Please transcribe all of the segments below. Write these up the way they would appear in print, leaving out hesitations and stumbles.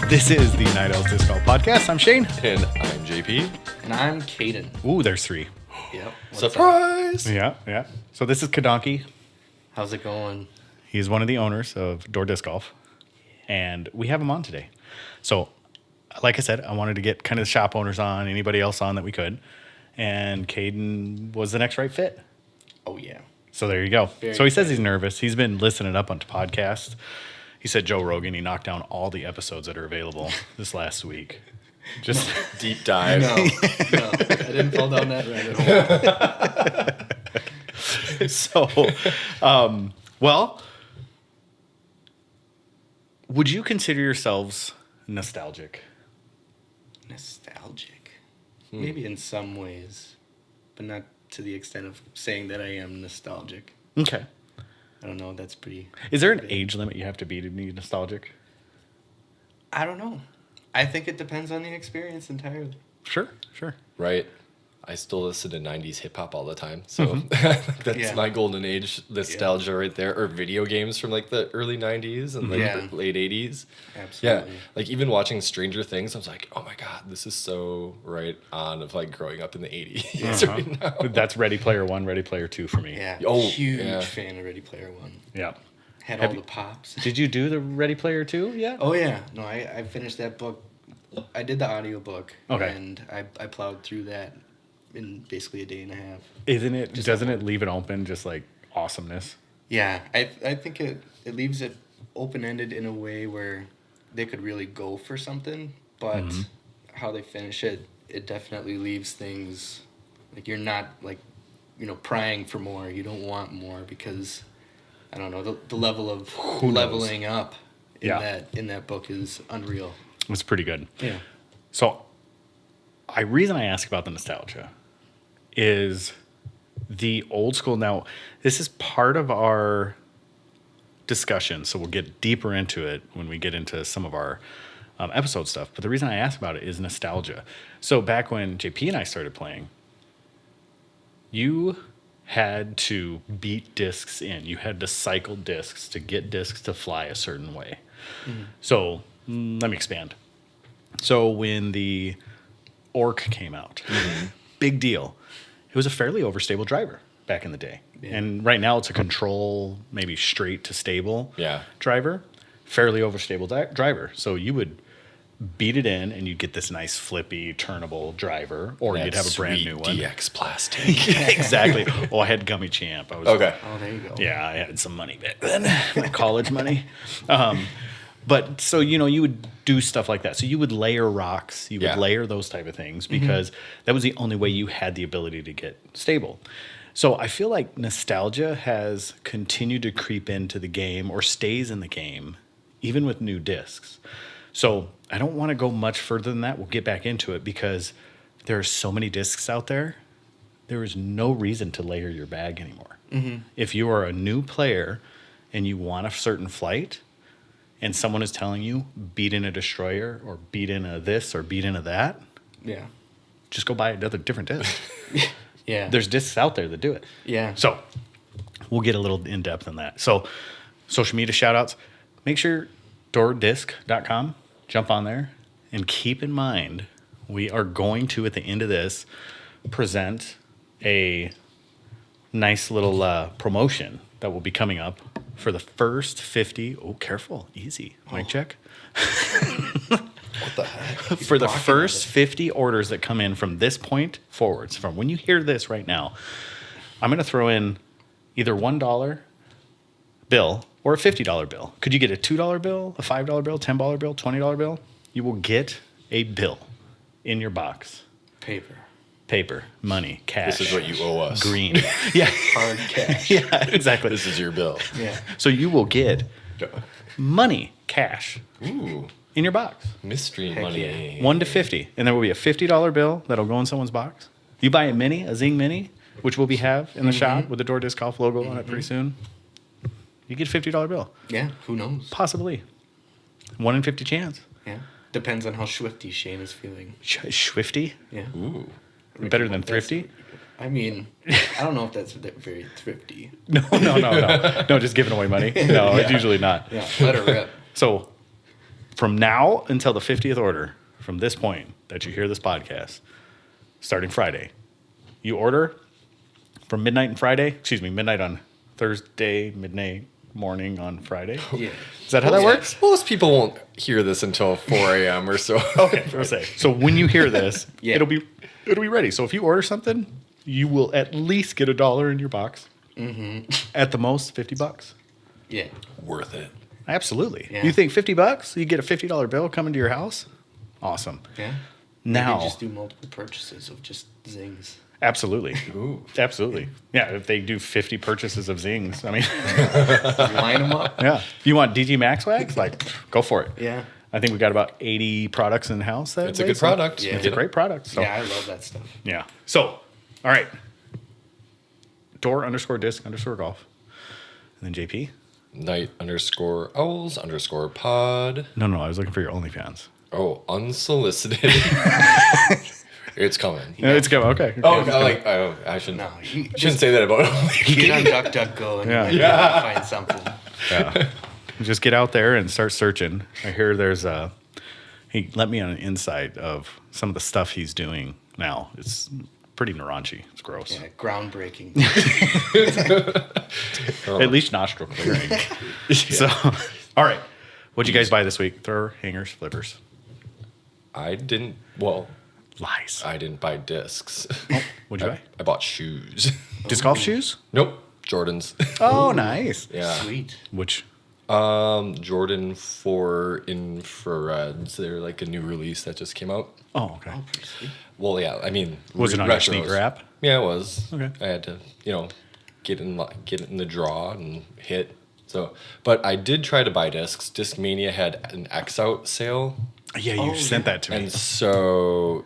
This is the Night Owls Disc Golf Podcast. I'm Shane. And I'm JP. And I'm Kaden. Ooh, there's three. Yep. Surprise! Yeah. So this is Kaden. How's it going? He's one of the owners of Door Disc Golf. And we have him on today. So, like I said, I wanted to get kind of the shop owners on, anybody else on that we could. And Kaden was the next right fit. Oh, yeah. So there you go. Very So he says good. he's nervous. He's been listening up onto podcasts. He said Joe Rogan, he knocked down all the episodes that are available this last week. Just Deep dive. No, I didn't fall down that rabbit hole. so, well, would you consider yourselves nostalgic? Nostalgic. Maybe in some ways, but not to the extent of saying that I am nostalgic. Okay. I don't know. That's pretty... Is there an age limit you have to be nostalgic? I don't know. I think it depends on the experience entirely. Sure. Right. I still listen to 90s hip hop all the time. So that's Yeah. my golden age nostalgia right there. Or video games from like the early 90s and like Yeah. the late 80s. Absolutely. Yeah. Like even watching Stranger Things, I was like, oh my God, this is so right on of like growing up in the 80s right now. That's Ready Player 1, Ready Player 2 for me. Yeah. Oh, Huge yeah. fan of Ready Player One. Yeah. Had Have all you- the pops. Did you do the Ready Player 2 yet? Oh, yeah. No, I finished that book. I did the audiobook. Okay. And I plowed through that in basically a day and a half. Isn't it? Just Doesn't that it leave it open, just like awesomeness? Yeah, I think it leaves it open-ended in a way where they could really go for something, but how they finish it, it definitely leaves things, like you're not, like, prying for more. You don't want more because, I don't know, the level of knows? leveling up Yeah. in that book is unreal. It's pretty good. Yeah. So, reason I ask about the nostalgia is the old school. Now, this is part of our discussion, so we'll get deeper into it when we get into some of our episode stuff. But the reason I ask about it is nostalgia. So back when JP and I started playing, you had to beat discs in. You had to cycle discs to get discs to fly a certain way. So let me expand. So when the Orc came out, big deal. It was a fairly overstable driver back in the day. Yeah. And right now it's a control, maybe straight to stable Yeah. driver, fairly overstable driver. So you would beat it in and you'd get this nice flippy, turnable driver, or That you'd have a brand sweet new one. DX plastic. Exactly. Oh, I had Gummy Champ. I was Okay. Oh, there you go. yeah, I had some money back then, my college money. But so, you would do stuff like that. So you would layer rocks, you would Yeah. layer those type of things because that was the only way you had the ability to get stable. So I feel like nostalgia has continued to creep into the game or stays in the game, even with new discs. So I don't want to go much further than that. We'll get back into it because there are so many discs out there. There is no reason to layer your bag anymore. If you are a new player and you want a certain flight and someone is telling you beat in a destroyer or beat in a this or beat in a that, Yeah. just go buy another different disc. Yeah. There's discs out there that do it. Yeah. So we'll get a little in depth on that. So social media shout outs, make sure doordisc.com, jump on there and keep in mind, we are going to, at the end of this, present a nice little promotion that will be coming up for the first 50. Oh, careful. Easy. Mic check. What the heck? For the first 50 orders that come in from this point forwards, from when you hear this right now, I'm going to throw in either $1 bill or a $50 bill. Could you get a $2 bill, a $5 bill, $10 bill, $20 bill? You will get a bill in your box. Paper, money, cash. This is what you owe us. Green. Yeah. Hard cash. Yeah, exactly. This is your bill. Yeah. So you will get money, cash, Ooh. in your box. Mystery Heck money. 1 to 50. And there will be a $50 bill that'll go in someone's box. You buy a Zing Mini, which we'll have in the shop with the Door Disc Golf logo on it pretty soon. You get a $50 bill. Yeah. Who knows? Possibly. 1 in 50 chance. Yeah. Depends on how swifty Shane is feeling. Swifty? Yeah. Ooh. Better than thrifty? I mean, I don't know if that's very thrifty. No. No, just giving away money. No, it's usually not. Yeah, let her rip. So from now until the 50th order, from this point that you hear this podcast, starting Friday, you order from midnight on Thursday, midnight morning on Friday. Yeah. Is that how that works? Most people won't hear this until 4 a.m. or so. Okay, I'll say. So when you hear this, Yeah. it'll be ready. So if you order something, you will at least get $1 in your box. At the most, $50. Yeah. Worth it. Absolutely. Yeah. You think $50? You get a $50 bill coming to your house? Awesome. Yeah. Now, Maybe just do multiple purchases of just zings. absolutely. Ooh. Absolutely. Yeah, if they do 50 purchases of zings, I mean, Line them up. yeah. If you want DG Max Wax, like, go for it. Yeah. I think we got about 80 products in the house. It's a good product. Yeah. It's a great product. So, Yeah, I love that stuff. yeah. So, all right. Door_disc_golf. And then JP? Night_owls_pod. No, I was looking for your OnlyFans. Oh, unsolicited. It's coming. Yeah, it's good. Okay. Oh, Okay. I shouldn't. No, you Shouldn't just say that about. get on DuckDuckGo and Yeah. you might find something. Yeah. Just get out there and start searching. I hear there's he let me on an insight of some of the stuff he's doing now. It's pretty raunchy. It's gross. Yeah, groundbreaking. At least nostril clearing. So, all right. What'd you guys buy this week? Thrower, hangers, flippers. I didn't. Well, Lies. I didn't buy discs. What'd you buy? I bought shoes. Disc golf shoes? Nope, Jordans. Oh, nice. Yeah. Sweet. Which? Jordan 4 infrareds. They're like a new release that just came out. Oh, okay. Oh, pretty sweet. Well, yeah. I mean, Was it on your retros. sneaker app? Yeah, it was. Okay. I had to, get in the draw and hit. So, but I did try to buy discs. Discmania had an X out sale, Yeah, you sent that to me. and so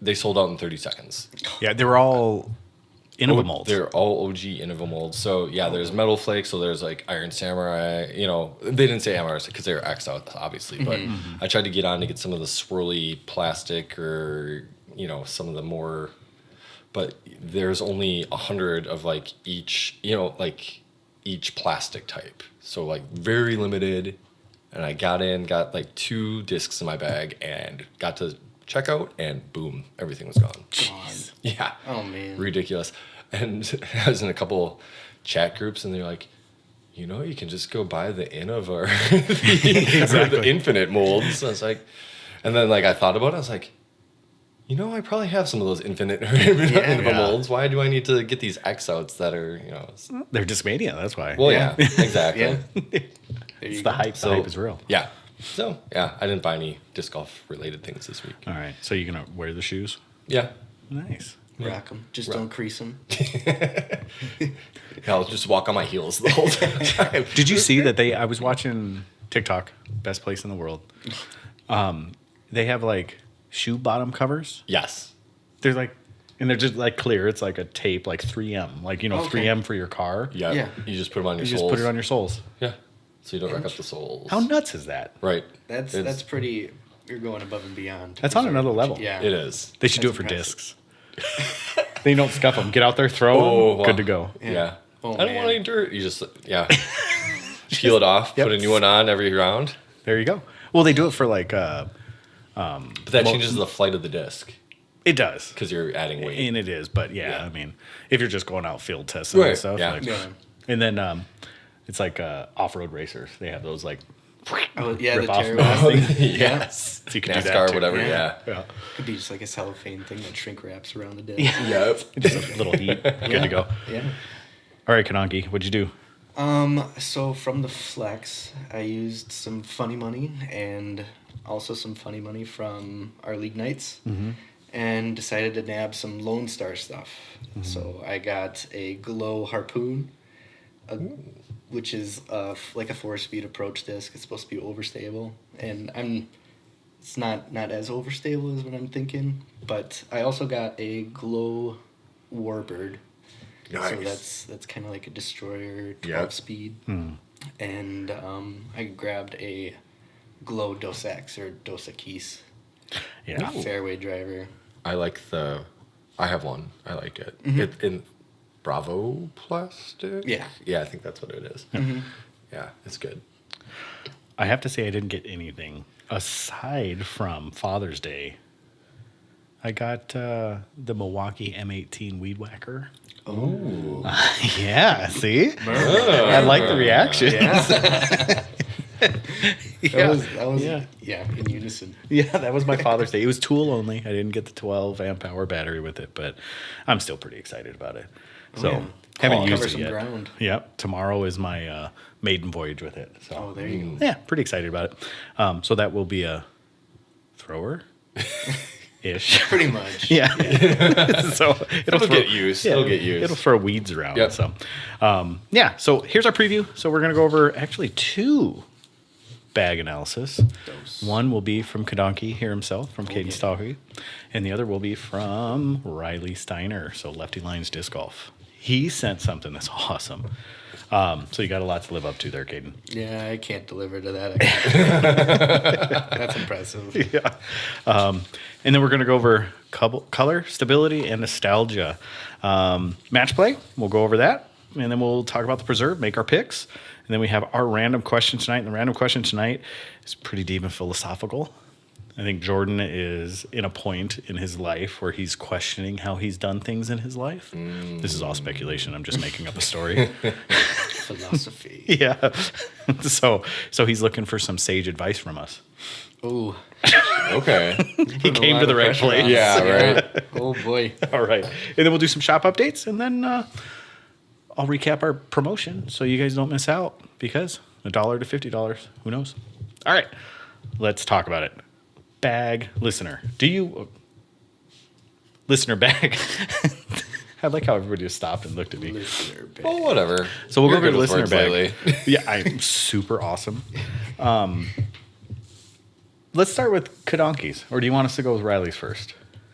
they sold out in 30 seconds. Yeah, they were all Innova molds. They're all OG Innova molds. So yeah, there's Metal Flake. So there's like Iron Samurai. They didn't say MRs because they were X out, obviously. But I tried to get on to get some of the swirly plastic or some of the more. But there's only 100 of like each. Each plastic type. So like very limited. And I got like 2 discs in my bag and got to checkout and boom, everything was gone. Jeez. Yeah. Oh, man. Ridiculous. And I was in a couple chat groups and they're like, you can just go buy the Innova or the Infinite molds. I was like, and then like I thought about it, I was like, I probably have some of those Infinite Innova molds. Why do I need to get these X outs that are, They're Discmania, that's why. well, yeah, exactly. Yeah. There It's you the go. hype. The hype is real. Yeah. So, yeah, I didn't buy any disc golf related things this week. All right. So you're going to wear the shoes? Yeah. Nice. Rock them. Just don't crease them. I'll just walk on my heels the whole time. Did you see that I was watching TikTok, best place in the world. They have like shoe bottom covers. Yes. They're like, and they're just like clear. It's like a tape, like 3M, like, Okay. 3M for your car. Yeah. Yeah. You just put them on your You soles. just put it on your soles. Yeah. So you don't rack up the soles. How nuts is that? Right. That's pretty. You're going above and beyond. That's on another level. Yeah. It is. They should do it That's for impressive. discs. They don't scuff them. Get out there, throw them, wow. good to go. Yeah. Oh, I don't man. want any dirt. You just, peel it off, Yep. put a new one on every round. There you go. Well, they do it for like, But that changes the flight of the disc it does. because you're adding weight. And it is, but yeah, Yeah. I mean, if you're just going out field testing and Right, stuff, yeah. like, Yeah. and then it's like off-road racers. They have those like Oh, yeah, rip the off tear moves. off thing. Yes. So you can do that NASCAR, too. whatever. Yeah. Yeah. Yeah, Could be just like a cellophane thing that shrink wraps around the disc. Yep. just a little heat, good to go. Yeah. All right, Kananki, what'd you do? So from the flex, I used some funny money and also some funny money from our league nights, and decided to nab some Lone Star stuff. So I got a glow harpoon, which is like a 4-speed approach disc. It's supposed to be overstable, and it's not as overstable as what I'm thinking. But I also got a glow warbird. So Nice. that's kind of like a destroyer 12 Yep. speed. And I grabbed a glow Dos Equis or Dos Equis Yeah, fairway driver. I have one. I like it. It in Bravo plastic. Yeah. Yeah, I think that's what it is. Yeah, it's good. I have to say I didn't get anything aside from Father's Day. I got the Milwaukee M18 Weed Whacker. Ooh. Yeah, see? I like the reaction. Yeah. That was Yeah. in unison. Yeah, that was my Father's Day. It was tool only. I didn't get the 12 amp hour battery with it, but I'm still pretty excited about it. So yeah. haven't used Cover it some yet. ground. Yep, tomorrow is my maiden voyage with it. So Oh, there you go. yeah, pretty excited about it. So that will be a thrower ish. Pretty much. Yeah. So It'll get used. It'll get used. It'll throw weeds around. Yep. So, yeah. So here's our preview. So we're gonna go over actually 2 bag analysis. One will be from Kaden here himself, from Kaden Stahlke, and the other will be from Riley Steiner. So Lefty Lines Disc Golf. He sent something that's awesome. So you got a lot to live up to there, Kaden. Yeah, I can't deliver to that again. That's impressive. Yeah. And then we're going to go over color, stability, and nostalgia. Match play, we'll go over that. And then we'll talk about the preserve, make our picks. And then we have our random question tonight. And the random question tonight is pretty deep and philosophical. I think Jordan is in a point in his life where he's questioning how he's done things in his life. This is all speculation. I'm just making up a story. Philosophy. Yeah. So he's looking for some sage advice from us. Oh, Okay. He came to the right place. Yeah, right. Oh boy. All right. And then we'll do some shop updates, and then I'll recap our promotion so you guys don't miss out, because $1 to $50, who knows? All right. Let's talk about it. Bag listener. Do you listener bag? I like how everybody just stopped and looked at me. Listener bag. Well, whatever. So we'll You're go over good with listener words bag. lately. Yeah, I'm super awesome. Let's start with Kadanki's, or do you want us to go with Riley's first?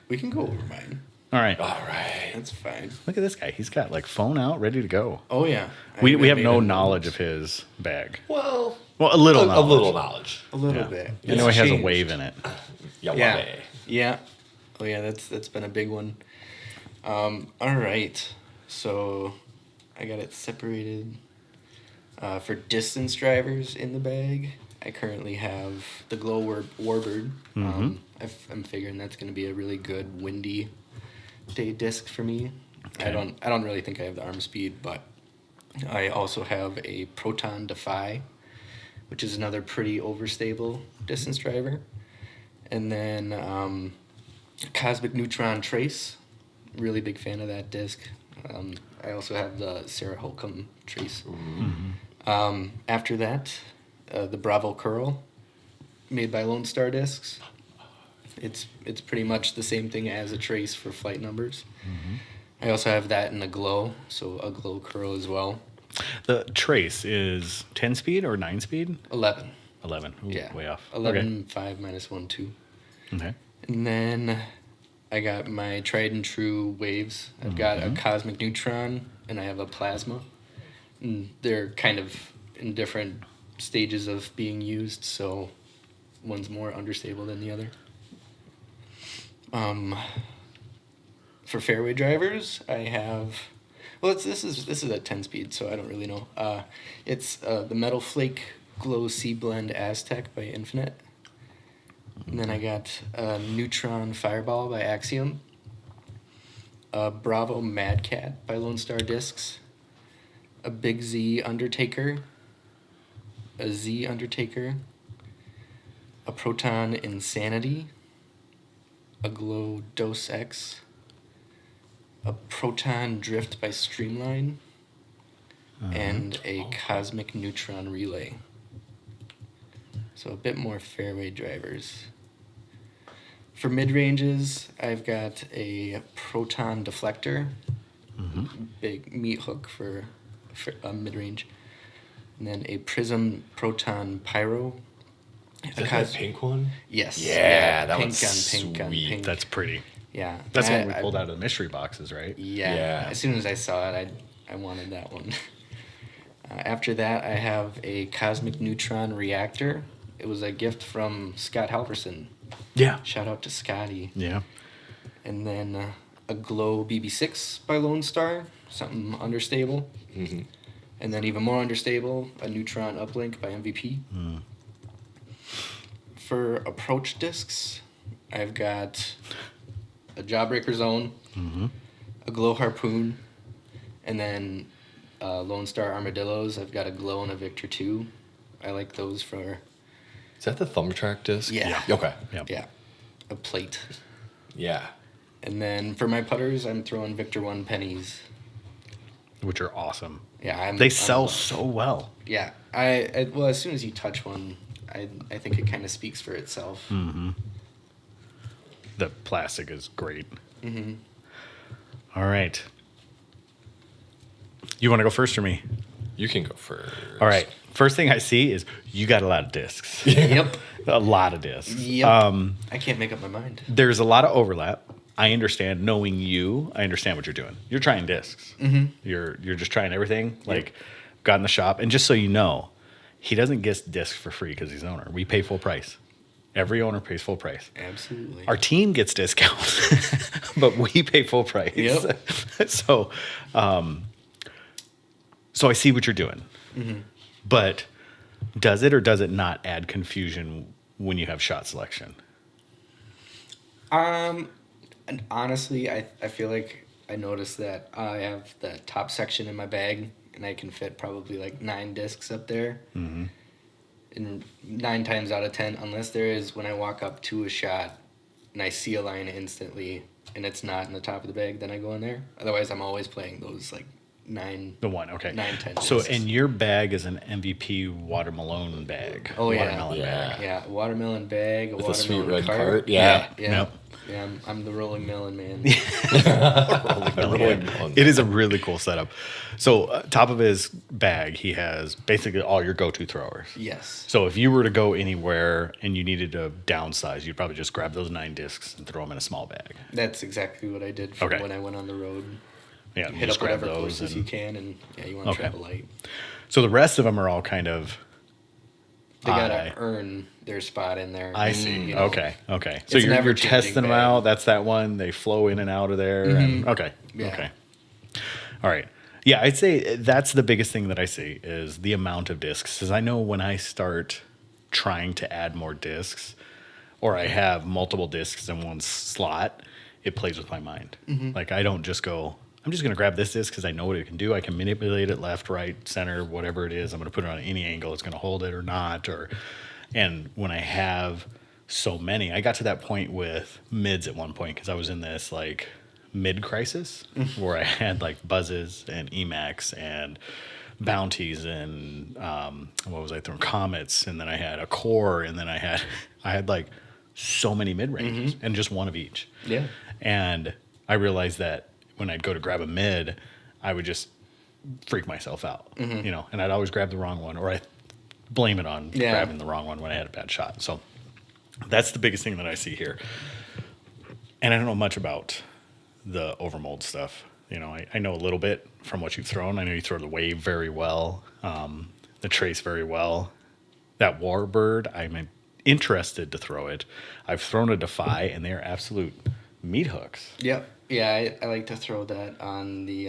We can go over mine. All right. All right. That's fine. Look at this guy. He's got like phone out, ready to go. Oh yeah. We I have no made knowledge of his bag. Well, Well, a little a knowledge. little knowledge. a little Yeah. bit. I know It's he has a changed. wave in it. Yeah. Yeah. Yeah. Oh yeah, that's been a big one. All right. So I got it separated for distance drivers in the bag. I currently have the Glow Warbird. I'm figuring that's going to be a really good windy day disc for me. Okay. I don't really think I have the arm speed, but I also have a Proton Defy, which is another pretty overstable distance driver. And then Cosmic Neutron Trace, really big fan of that disc. I also have the Sarah Holcomb Trace. After that, the Bravo Curl, made by Lone Star Discs. It's pretty much the same thing as a Trace for flight numbers. I also have that in a Glow, so a Glow Curl as well. The Trace is 10 speed or 9 speed? 11. 11. Ooh, Yeah. way off. 11, 5, minus 1, 2. Okay. And then I got my tried and true waves. I've got a Cosmic Neutron and I have a Plasma. And they're kind of in different stages of being used, so one's more understable than the other. For fairway drivers, I have. Well, this is a 10 speed, so I don't really know. It's the Metal Flake Glow Sea Blend Aztec by Infinite. And then I got a Neutron Fireball by Axiom. A Bravo Mad Cat by Lone Star Discs. A Big Z Undertaker. A Z Undertaker. A Proton Insanity. A Glow Dos X. A Proton Drift by Streamline. And a Cosmic Neutron Relay. So a bit more fairway drivers. For mid-ranges, I've got a Proton Deflector. Big meat hook for mid-range. And then a Prism Proton Pyro. Is that that pink one? Yes. Yeah, that pink one's on pink on sweet. pink. That's pretty. Yeah. That's the And one we pulled out of the mystery boxes, right? Yeah. Yeah. As soon as I saw it, I wanted that one. After that, I have a Cosmic Neutron Reactor. It was a gift from Scott Halverson. Yeah. Shout out to Scotty. Yeah. And then a Glow BB6 by Lone Star, something understable. And then even more understable, a Neutron Uplink by MVP. For approach discs, I've got a Jawbreaker Zone, a Glow Harpoon, and then Lone Star Armadillos. I've got a Glow and a Victor 2. I like those for... Is that the thumb track disc? Yeah. Okay. Yep. Yeah. A plate. Yeah. And then for my putters, I'm throwing Victor 1 pennies. Which are awesome. Yeah, They sell so well. Yeah, I well, as soon as you touch one, I think it kind of speaks for itself. The plastic is great. All right. You want to go first or me? You can go first. All right. First thing I see is you got a lot of discs. Yep. A lot of discs. Yep. I can't make up my mind. There's a lot of overlap. I understand. Knowing you, I understand what you're doing. You're trying discs. You're just trying everything. Like, got in the shop, and just so you know, he doesn't get discs for free because he's an owner. We pay full price. Every owner pays full price. Absolutely. Our team gets discounts, but we pay full price. Yep. So I see what you're doing. But does it or does it not add confusion when you have shot selection? And honestly, I feel like I noticed that I have the top section in my bag, and I can fit probably like 9 discs up there. And 9 times out of 10, unless there is when I walk up to a shot and I see a line instantly and it's not in the top of the bag, then I go in there. Otherwise, I'm always playing those like 9. The one, okay. 9, 10 So, discs. and your bag is an MVP watermelon bag. Oh, yeah. Watermelon bag. Yeah, a watermelon bag, a With a sweet watermelon red cart. Yeah. Yeah. Yep. Yeah, I'm the rolling melon man. It is a really cool setup. So, top of his bag, he has basically all your go-to throwers. Yes. So, if you were to go anywhere and you needed to downsize, you'd probably just grab those 9 discs and throw them in a small bag. That's exactly what I did for Okay. when I went on the road. Yeah, you Hit just up grab whatever those. courses And, you can, and yeah, you want to Okay. travel light. so, the rest of them are all kind of. They gotta I earn their spot in there. I see. You know. Okay. So It's you're never testing them changing out. bag. That's that one. They flow in and out of there. And, okay. Yeah. Okay. All right. Yeah, I'd say that's the biggest thing that I see is the amount of discs. Because I know when I start trying to add more discs, or I have multiple discs in one slot, it plays with my mind. Like I don't just go, I'm just going to grab this disc because I know what it can do. I can manipulate it left, right, center, whatever it is. I'm going to put it on any angle. It's going to hold it or not. And when I have so many, I got to that point with mids at one point because I was in this like mid crisis where I had like buzzes and Emacs and bounties and what was I throwing, comets, and then I had a core, and then I had like so many mid ranges and just one of each. Yeah. And I realized that when I'd go to grab a mid, I would just freak myself out, you know, and I'd always grab the wrong one, or I blame it on grabbing the wrong one when I had a bad shot. So that's the biggest thing that I see here. And I don't know much about the overmold stuff. You know, I know a little bit from what you've thrown. I know you throw the wave very well, the trace very well. That warbird, I'm interested to throw it. I've thrown a Defy, and they are absolute meat hooks. Yep. Yeah, I like to throw that on the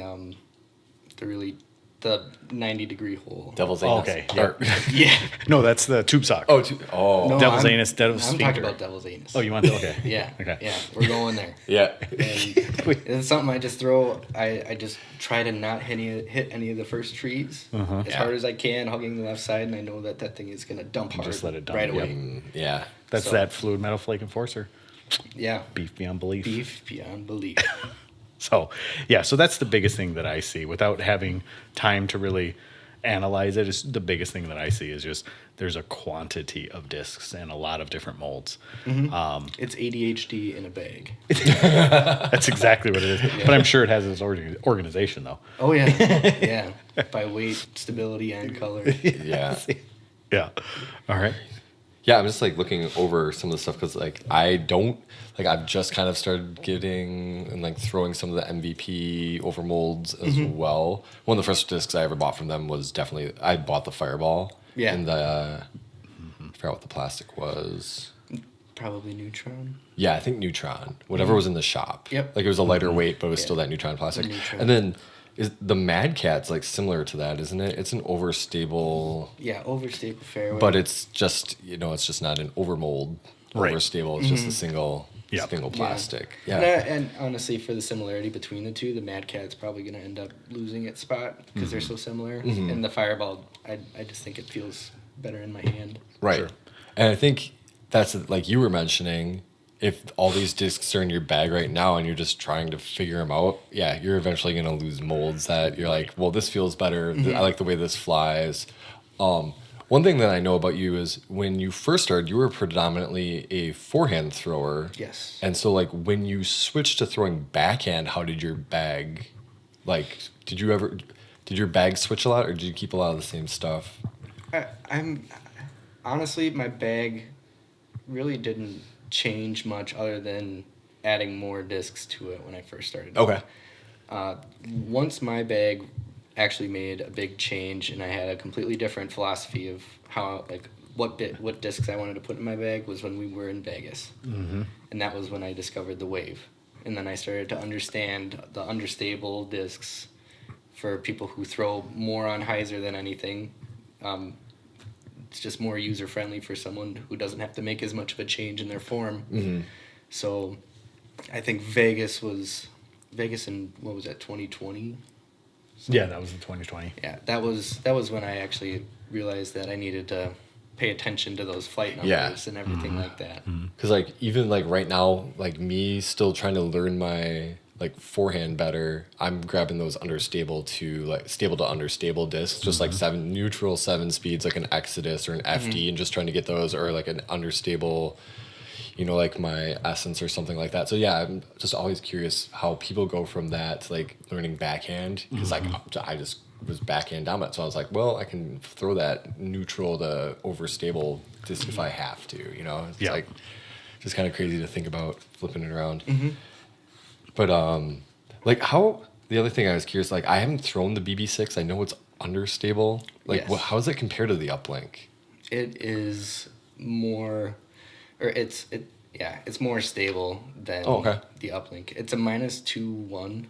90-degree hole. Devil's Oh, anus. okay. Or- Yeah. No, that's the tube sock. oh, No, Devil's I'm- anus, devil's I'm sphincter. talking about devil's anus. Oh, you want that? Okay. Yeah. Okay. Yeah, we're going there. yeah. And it's something I just throw. I just try to not hit any of the first trees as Yeah. hard as I can, hugging the left side, and I know that thing is gonna dump hard Just let it dump, right yep. away. Yeah. That's So- that fluid metal flake enforcer. Yeah. Beef beyond belief. Beef beyond belief. So, yeah, so that's the biggest thing that I see without having time to really analyze it. Is the biggest thing that I see is just there's a quantity of discs and a lot of different molds. It's ADHD in a bag. That's exactly what it is. But I'm sure it has its organization, though. Oh yeah, yeah. By weight, stability, and color. Yeah. Yeah. All right. Yeah, I'm just like looking over some of the stuff because like I've just kind of started getting and like throwing some of the MVP over molds as well. One of the first discs I ever bought from them was definitely I bought the Fireball. Yeah. And I forgot what the plastic was. Probably Neutron. Yeah, I think Neutron. Whatever was in the shop. Yep. Like it was a lighter weight, but it was still that Neutron plastic. Neutron. And then Is the Mad Cat's like similar to that, isn't it? It's an overstable, Yeah, overstable fairway. but it's just it's just not an overmold Right. overstable. It's just a single Yep. single plastic. Yeah. And honestly, for the similarity between the two, the Mad Cat's probably going to end up losing its spot because they're so similar. And the Fireball, I just think it feels better in my hand. Right. Sure. And I think that's like you were mentioning, if all these discs are in your bag right now and you're just trying to figure them out, yeah, you're eventually going to lose molds that you're like, well, this feels better. I like the way this flies. One thing that I know about you is when you first started, you were predominantly a forehand thrower. Yes. And so like when you switched to throwing backhand, how did your bag, like, did your bag switch a lot or did you keep a lot of the same stuff? I'm honestly, my bag really didn't change much other than adding more discs to it when I first started. Okay. Once my bag actually made a big change and I had a completely different philosophy of how what discs I wanted to put in my bag was when we were in Vegas. And that was when I discovered the Wave. And then I started to understand the understable discs for people who throw more on hyzer than anything. It's just more user friendly for someone who doesn't have to make as much of a change in their form. So I think Vegas in what was that, 2020? Yeah, that was in 2020. Yeah, that was when I actually realized that I needed to pay attention to those flight numbers Yeah. and everything like that. Because like even like right now, like me still trying to learn my like forehand better, I'm grabbing those understable to like stable to understable discs, just like neutral 7 speeds, like an Exodus or an FD, and just trying to get those, or like an understable, like my Essence or something like that. So yeah, I'm just always curious how people go from that to like learning backhand, because like I just was backhand dominant, so I was like, well, I can throw that neutral to overstable disc if I have to. It's like just kind of crazy to think about flipping it around. But like how, the other thing I was curious, like I haven't thrown the BB6. I know it's understable. Like Yes. how does it compare to the uplink? It is more, or it's more stable than the uplink. It's a -2.1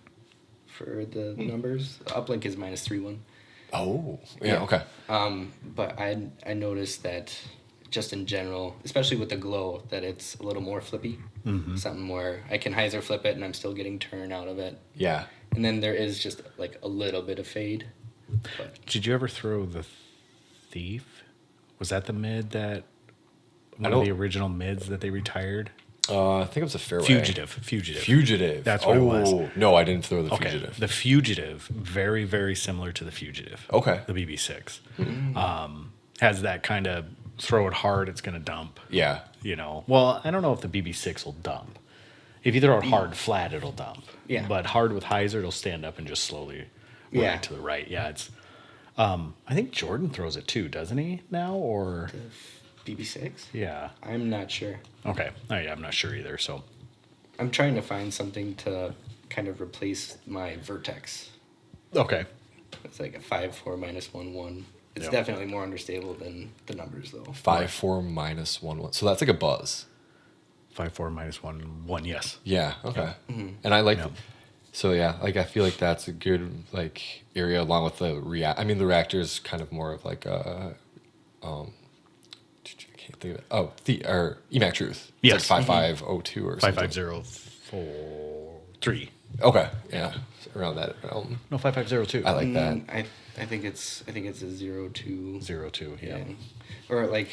for the numbers. The uplink is -3.1. Oh, yeah, okay. But I noticed that just in general, especially with the glow, that it's a little more flippy. Something where I can hyzer flip it and I'm still getting turn out of it. Yeah. And then there is just like a little bit of fade. But Did you ever throw the Thief? Was that the mid that one don't- of the original mids that they retired? I think it was a fairway. Fugitive. That's what it was. No, I didn't throw the Okay. Fugitive. The Fugitive, very, very similar to the Fugitive. Okay. The BB6. Has that kind of throw it hard, it's going to dump. Yeah. Well, I don't know if the BB6 will dump. If you throw it hard flat, it'll dump. Yeah. But hard with hyzer, it'll stand up and just slowly right to the right. Yeah, it's. I think Jordan throws it too, doesn't he now? Or BB6? yeah. I'm not sure. Okay. Oh, yeah, I'm not sure either. So I'm trying to find something to kind of replace my Vertex. okay. It's like a 5.4 -1.1. It's Yep. definitely more understable than the numbers though. 5.4 -1.1. So that's like a buzz. 5.4 -1.1. Yes. Yeah. Okay. And I like. Yeah. So yeah, like I feel like that's a good like area along with the react. I mean, the reactor is kind of more of like a. I can't think of it. Or EMAC Truth. It's Yes. like 5502 or something. 55043. Okay. Yeah. Around that realm. No, 5502. I like that. I think it's a 0.2. 02. Yeah. Yeah. Or like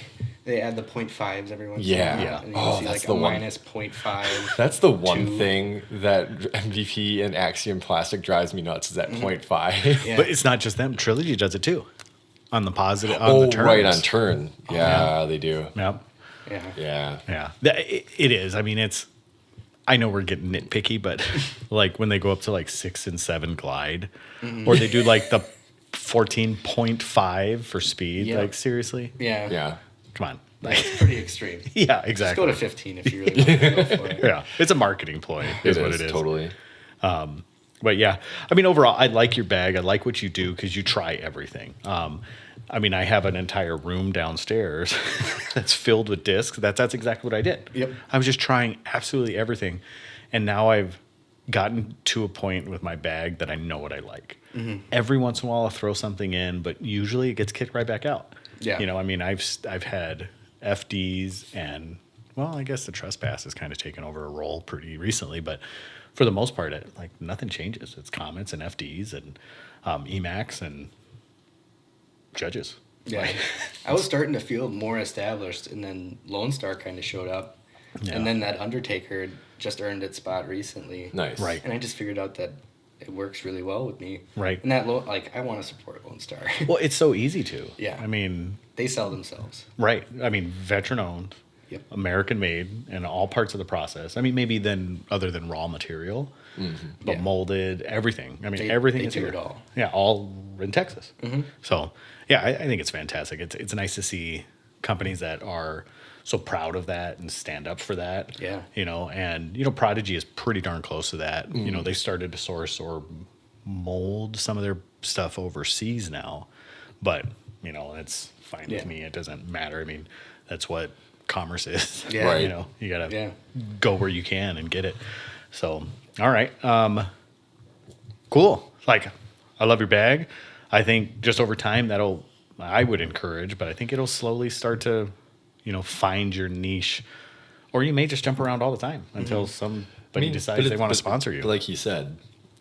they add the 0.5s every once Yeah. in a Yeah. while. And you Oh, see that's like the a one. -0.5. That's the one Two. thing that MVP and Axiom Plastic drives me nuts is that 0.5. Yeah. But it's not just them. Trilogy does it too. On the positive, on the turns. Right on turn. Yeah, they do. Yep. Yeah. Yeah. Yeah. It is. I mean, it's. I know we're getting nitpicky, but like when they go up to like 6 and 7 glide, or they do like the 14.5 for speed. Yeah. Like seriously, Yeah. Yeah. come on. Like, It's pretty extreme. yeah, Just exactly. go to 15 if you really want to go for it. Yeah, it's a marketing ploy. Is what it is. Totally. But yeah, I mean, overall, I like your bag. I like what you do because you try everything. I mean, I have an entire room downstairs that's filled with discs. That's exactly what I did. Yep. I was just trying absolutely everything, and now I've gotten to a point with my bag that I know what I like. Every once in a while I'll throw something in, but usually it gets kicked right back out. Yeah. You know, I mean, I've had FDs and, well, I guess the trespass has kind of taken over a role pretty recently, but for the most part, like nothing changes. It's Comets and FDs and Emacs and Judges. Yeah. I was starting to feel more established, and then Lone Star kind of showed up. Yeah. And then that Undertaker just earned its spot recently. Nice. Right. And I just figured out that it works really well with me. Right. And that, I want to support Lone Star. Well, it's so easy to. Yeah. I mean, They sell themselves. right. I mean, veteran owned, Yep. American made, and all parts of the process. I mean, maybe then other than raw material, but Yeah. molded, everything. I mean, They- everything they is do here. it all. Yeah, all in Texas. So, yeah, I think it's fantastic. It's nice to see companies that are so proud of that and stand up for that. Yeah. You know, and, you know, Prodigy is pretty darn close to that. You know, they started to source or mold some of their stuff overseas now. But, you know, it's fine with Yeah. me. It doesn't matter. I mean, that's what commerce is. Yeah. Right. You know, you got to Yeah. go where you can and get it. So, all right. Cool. Like, I love your bag. I think just over time I would encourage, but I think it'll slowly start to, you know, find your niche, or you may just jump around all the time until somebody decides they want to sponsor you. But like he said,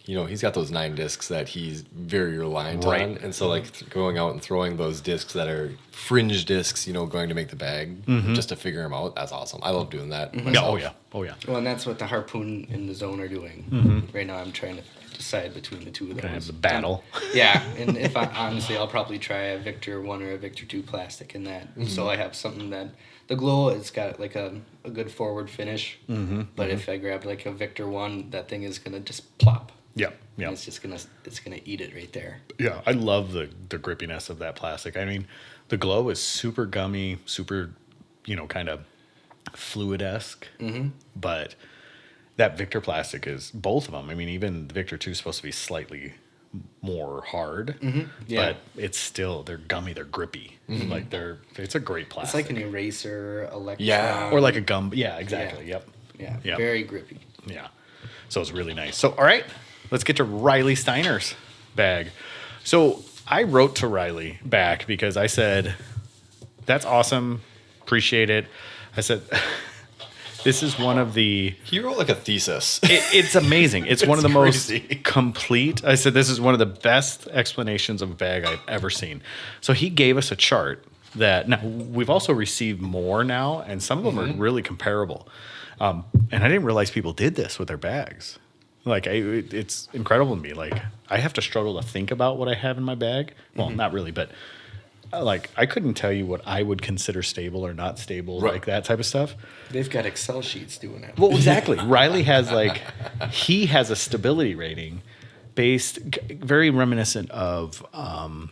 you know, he's got those 9 discs that he's very reliant Right. on. And so, like, going out and throwing those discs that are fringe discs, you know, going to make the bag just to figure them out, that's awesome. I love doing that. Yeah, myself. oh yeah. Oh yeah. Well, and that's what the Harpoon and the Zone are doing. Right now I'm trying to decide between the two of Gonna have those. the battle. Yeah, and if I honestly, I'll probably try a Victor 1 or a Victor 2 plastic in that. So I have something that the glow, it's got like a good forward finish. But if I grab like a Victor 1, that thing is gonna just plop. Yeah. And Yeah. it's gonna eat it right there. Yeah, I love the grippiness of that plastic. I mean, the glow is super gummy, super, you know, kind of fluid-esque. But that Victor plastic is both of them. I mean, even the Victor 2 is supposed to be slightly more hard, Yeah. but they're gummy, they're grippy. Like it's a great It's plastic. like an eraser, electron. Yeah. Or like a gum. Yeah, exactly. Yeah. Yep. Yeah, Yep. very grippy. Yeah. So it's really nice. So, all right, let's get to Riley Steiner's bag. So I wrote to Riley back because I said, that's awesome. Appreciate it. I said, this is one of the... He wrote like a thesis. It's amazing. It's one of the crazy. most complete. I said, this is one of the best explanations of a bag I've ever seen. So he gave us a chart that... Now, we've also received more now, and some of them are really comparable. And I didn't realize people did this with their bags. Like, it's incredible to me. Like, I have to struggle to think about what I have in my bag. Well, not really, but... Like, I couldn't tell you what I would consider stable or not stable, Right. like that type of stuff. They've got Excel sheets doing it. Well, exactly. Riley has he has a stability rating very reminiscent of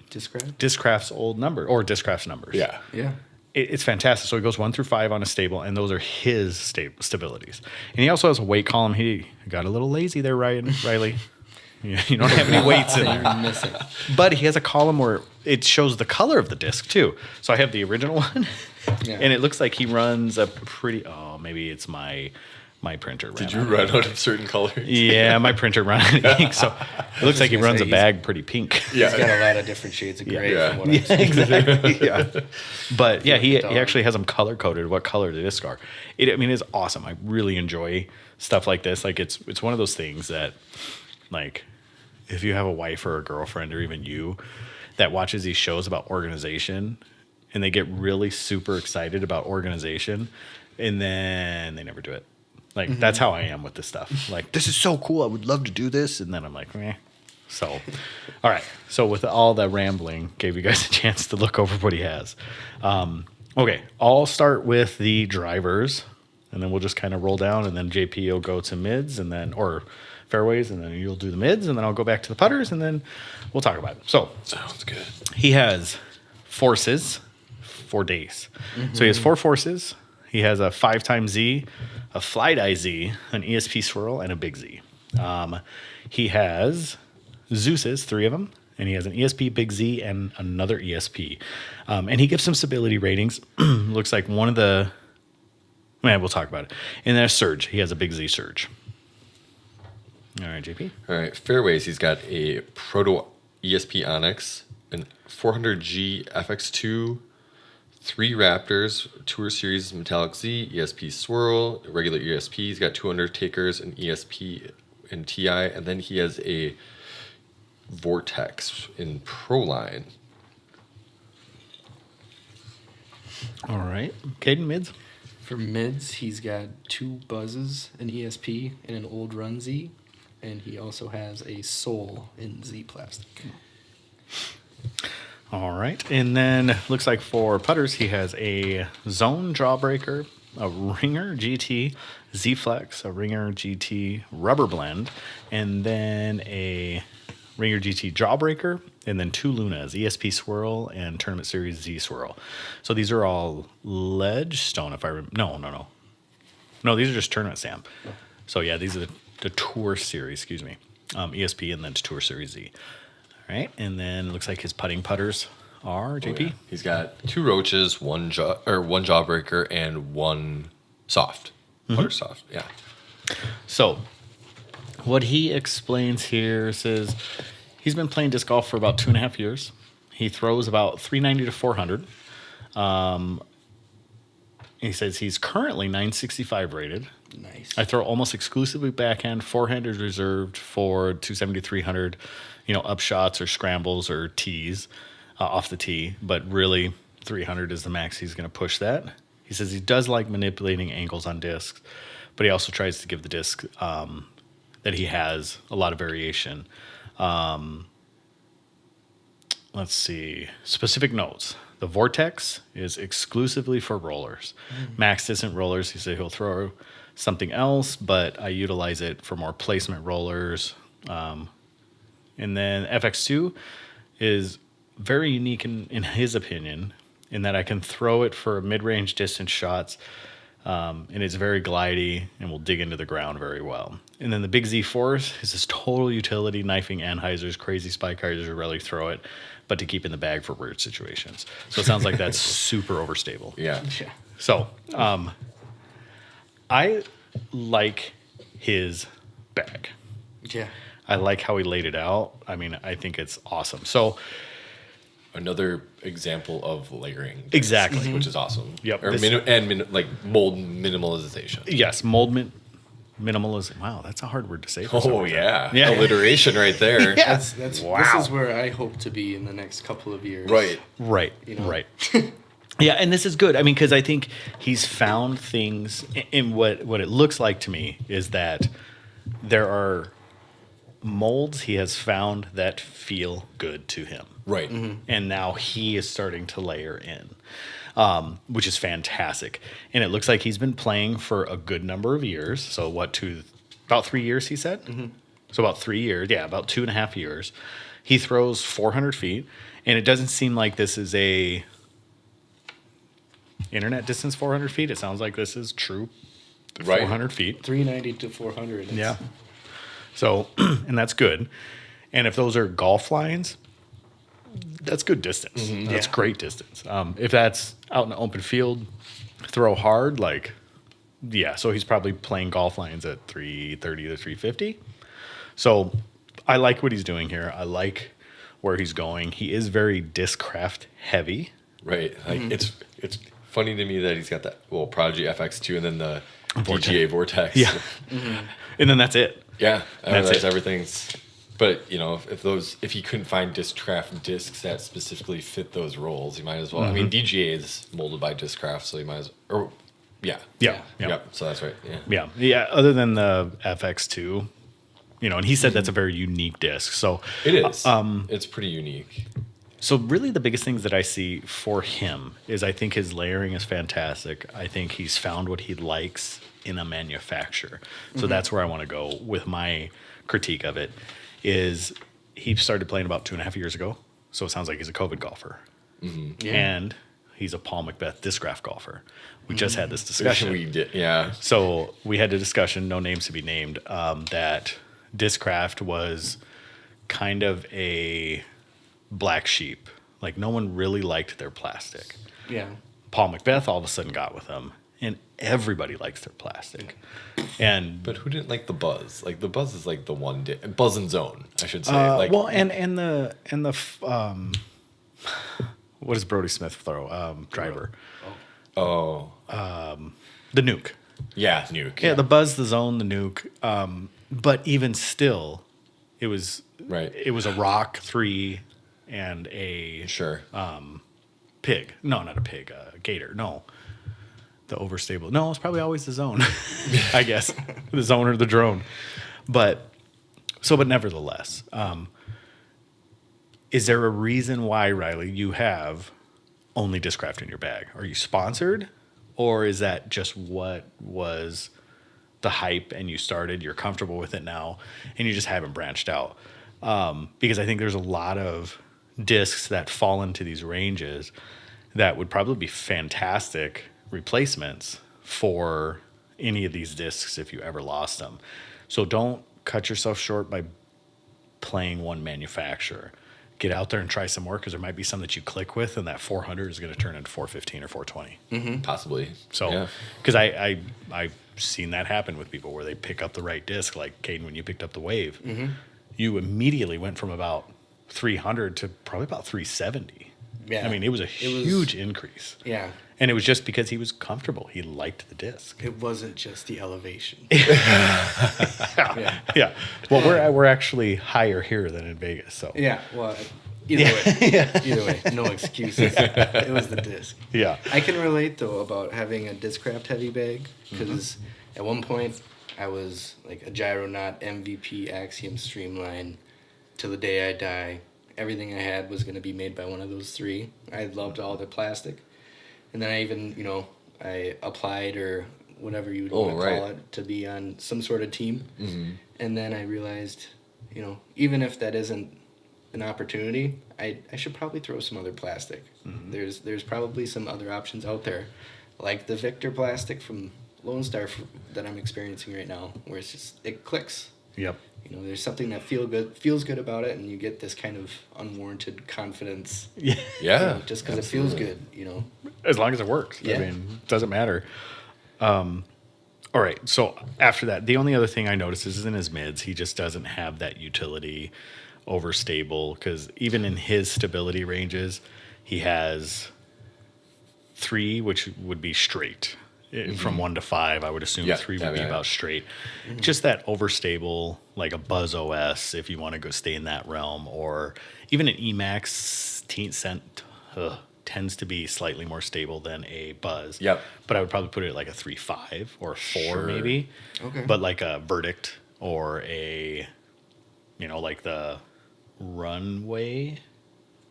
Describe? Discraft's old number or Discraft's numbers. Yeah. Yeah. It's fantastic. So he goes 1 through 5 on a stable, and those are his stabilities. And he also has a weight column. He got a little lazy there, Riley. You don't have any weights in there. You're missing. But he has a column where it shows the color of the disc too. So I have the original one, Yeah. and it looks like he runs a pretty. Oh, maybe it's my printer. Did you run out of certain colors? Yeah, my printer ran out of ink, so it looks like he gonna runs say a bag pretty pink. Yeah. He's got a lot of different shades of gray Yeah. from what I've seen. Exactly. Yeah, but yeah, he dog. actually has them color coded what color the discs are. It's awesome. I really enjoy stuff like this. Like it's one of those things that, like, if you have a wife or a girlfriend or even you that watches these shows about organization and they get really super excited about organization and then they never do it. Like, that's how I am with this stuff. Like, this is so cool. I would love to do this. And then I'm like, meh. So, all right. So with all that rambling, gave you guys a chance to look over what he has. Okay. I'll start with the drivers and then we'll just kind of roll down and then JP will go to mids and then, or fairways, and then you'll do the mids, and then I'll go back to the putters, and then we'll talk about it. So Sounds good. he has forces for days. So he has 4 forces. He has a 5 Z, a Fly Dye Z, an ESP swirl, and a big Z. He has Zeus's, 3 of them, and he has an ESP, big Z, and another ESP. And he gives some stability ratings. Looks like one of the... Man, we'll talk about it. And then a surge. He has a big Z surge. All right, JP. All right, fairways. He's got a Proto ESP Onyx, an 400G FX2, 3 Raptors, Tour Series Metallic Z, ESP Swirl, regular ESP. He's got 2 Undertakers, an ESP and TI, and then he has a Vortex in Pro Line. All right. Kaden, mids. For mids, he's got 2 Buzzes, an ESP, and an Old Run Z. And he also has a Soul in Z plastic. All right. And then looks like for putters, he has a Zone Jawbreaker, a Ringer GT Z Flex, a Ringer GT Rubber Blend, and then a Ringer GT Jawbreaker, and then 2 Lunas, ESP Swirl and Tournament Series Z Swirl. So these are all Ledge Stone, if I remember. No, these are just Tournament Stamp. So yeah, these are the Tour Series, excuse me. ESP and then Tour Series Z. All right, and then it looks like his putting putters are, JP? Oh, yeah. He's got 2 Roaches, one Jawbreaker, and 1 Soft. Putter Soft, yeah. So, what he explains here says he's been playing disc golf for about 2.5 years. He throws about 390 to 400. He says he's currently 965 rated. Nice. I throw almost exclusively backhand. Forehand is reserved for 270, 300, up shots or scrambles or tees off the tee. But really, 300 is the max he's going to push that. He says he does like manipulating angles on discs, but he also tries to give the disc that he has a lot of variation. Let's see. Specific notes. The Vortex is exclusively for rollers. Max distance rollers, he said he'll throw something else, but I utilize it for more placement rollers. And then FX2 is very unique in his opinion, in that I can throw it for mid-range distance shots, and it's very glidey and will dig into the ground very well. And then the Big Z Force is this total utility, knifing anhyzers, crazy spike hyzers, rarely throw it, but to keep in the bag for weird situations. So it sounds like that's super overstable. Yeah. So I like his bag. Yeah. I like how he laid it out. I mean, I think it's awesome. So Another example of layering. Exactly. Which is awesome. Yep. Or mold minimalization. yes, minimalism. Wow, that's a hard word to say. For some Oh, reason. yeah. Yeah. Alliteration right there. Yeah. This Wow. is where I hope to be in the next couple of years. Right. Right. You know? Right. Yeah, and this is good. I mean, because I think he's found things in what it looks like to me is that there are molds he has found that feel good to him. Right. And now he is starting to layer in, which is fantastic. And it looks like he's been playing for a good number of years. So about 3 years, he said? So about 3 years. Yeah, about 2.5 years. He throws 400 feet, and it doesn't seem like this is a internet distance 400 feet. It sounds like this is true Right. 400 feet. 390 to 400. It's- Yeah. So, and that's good. And if those are golf lines, that's good distance. That's Yeah. great distance. If that's out in an open field, throw hard, so he's probably playing golf lines at 330 to 350. So I like what he's doing here. I like where he's going. He is very discraft heavy. Right. Like it's funny to me that he's got that Prodigy FX2 and then the DGA Vortex. Yeah. And then that's it. Yeah. I That's realize it. everything's. But if he couldn't find Discraft discs that specifically fit those roles, he might as well. I mean, DGA is molded by Discraft, so you might as well. Yeah. Yeah. Yep. So that's right. Yeah. Yeah. Yeah. Other than the FX2, and he said that's a very unique disc. So It is. It's pretty unique. So really the biggest things that I see for him is I think his layering is fantastic. I think he's found what he likes in a manufacturer. So that's where I want to go with my critique of it is he started playing about 2.5 years ago. So it sounds like he's a COVID golfer. Yeah. And he's a Paul Macbeth Discraft golfer. We just had this discussion. We did. Yeah. So we had a discussion, no names to be named, that Discraft was kind of a black sheep. Like no one really liked their plastic. Yeah. Paul Macbeth all of a sudden got with them, and everybody likes their plastic. And But who didn't like the Buzz? Like the Buzz is like the one Buzz and Zone, I should say. well, and the what does Brody Smith throw? Driver, oh the Nuke. yeah, Nuke. Yeah, the Buzz, the Zone, the Nuke. But even still, it was Right. It was a Rock 3 and a Sure. pig. No, not a pig. A gator. No, the overstable. No, it's probably always the Zone. I guess the Zone or the Drone. But nevertheless, is there a reason why, Riley, you have only Discraft in your bag? Are you sponsored, or is that just what was the hype and you started? You're comfortable with it now, and you just haven't branched out? Because I think there's a lot of discs that fall into these ranges that would probably be fantastic replacements for any of these discs if you ever lost them. So don't cut yourself short by playing one manufacturer. Get out there and try some more, because there might be some that you click with, and that 400 is going to turn into 415 or 420. Possibly. So, yeah. because I've seen that happen with people where they pick up the right disc, like Kaden, when you picked up the Wave, you immediately went from about 300 to probably about 370. Yeah. I mean, it was a huge increase. Yeah. And it was just because he was comfortable. He liked the disc. It wasn't just the elevation. Yeah. Yeah. Well, we're actually higher here than in Vegas. So Yeah. Well, either way. Either way. No excuses. It was the disc. yeah. I can relate, though, about having a Discraft heavy bag, because at one point I was like a Gyronaut MVP Axiom Streamline till the day I die. Everything I had was going to be made by one of those three. I loved all the plastic. And then I even, I applied, or whatever you would want to call it, to be on some sort of team. And then I realized, even if that isn't an opportunity, I should probably throw some other plastic. There's probably some other options out there, like the Victor plastic from Lone Star that I'm experiencing right now, where it clicks. Yep. There's something that feels good about it, and you get this kind of unwarranted confidence. Yeah. Just because it feels good. As long as it works. Yeah. I mean, it doesn't matter. All right. So after that, the only other thing I noticed is in his mids, he just doesn't have that utility overstable, because even in his stability ranges, he has 3, which would be straight. From 1 to 5, I would assume 3 would be about straight. Just that overstable, like a Buzz OS, if you want to go stay in that realm, or even an Emax tends to be slightly more stable than a Buzz. Yep. But I would probably put it at like a 3.5 or a 4 Sure. maybe. Okay. But like a Verdict or a, like the Runway.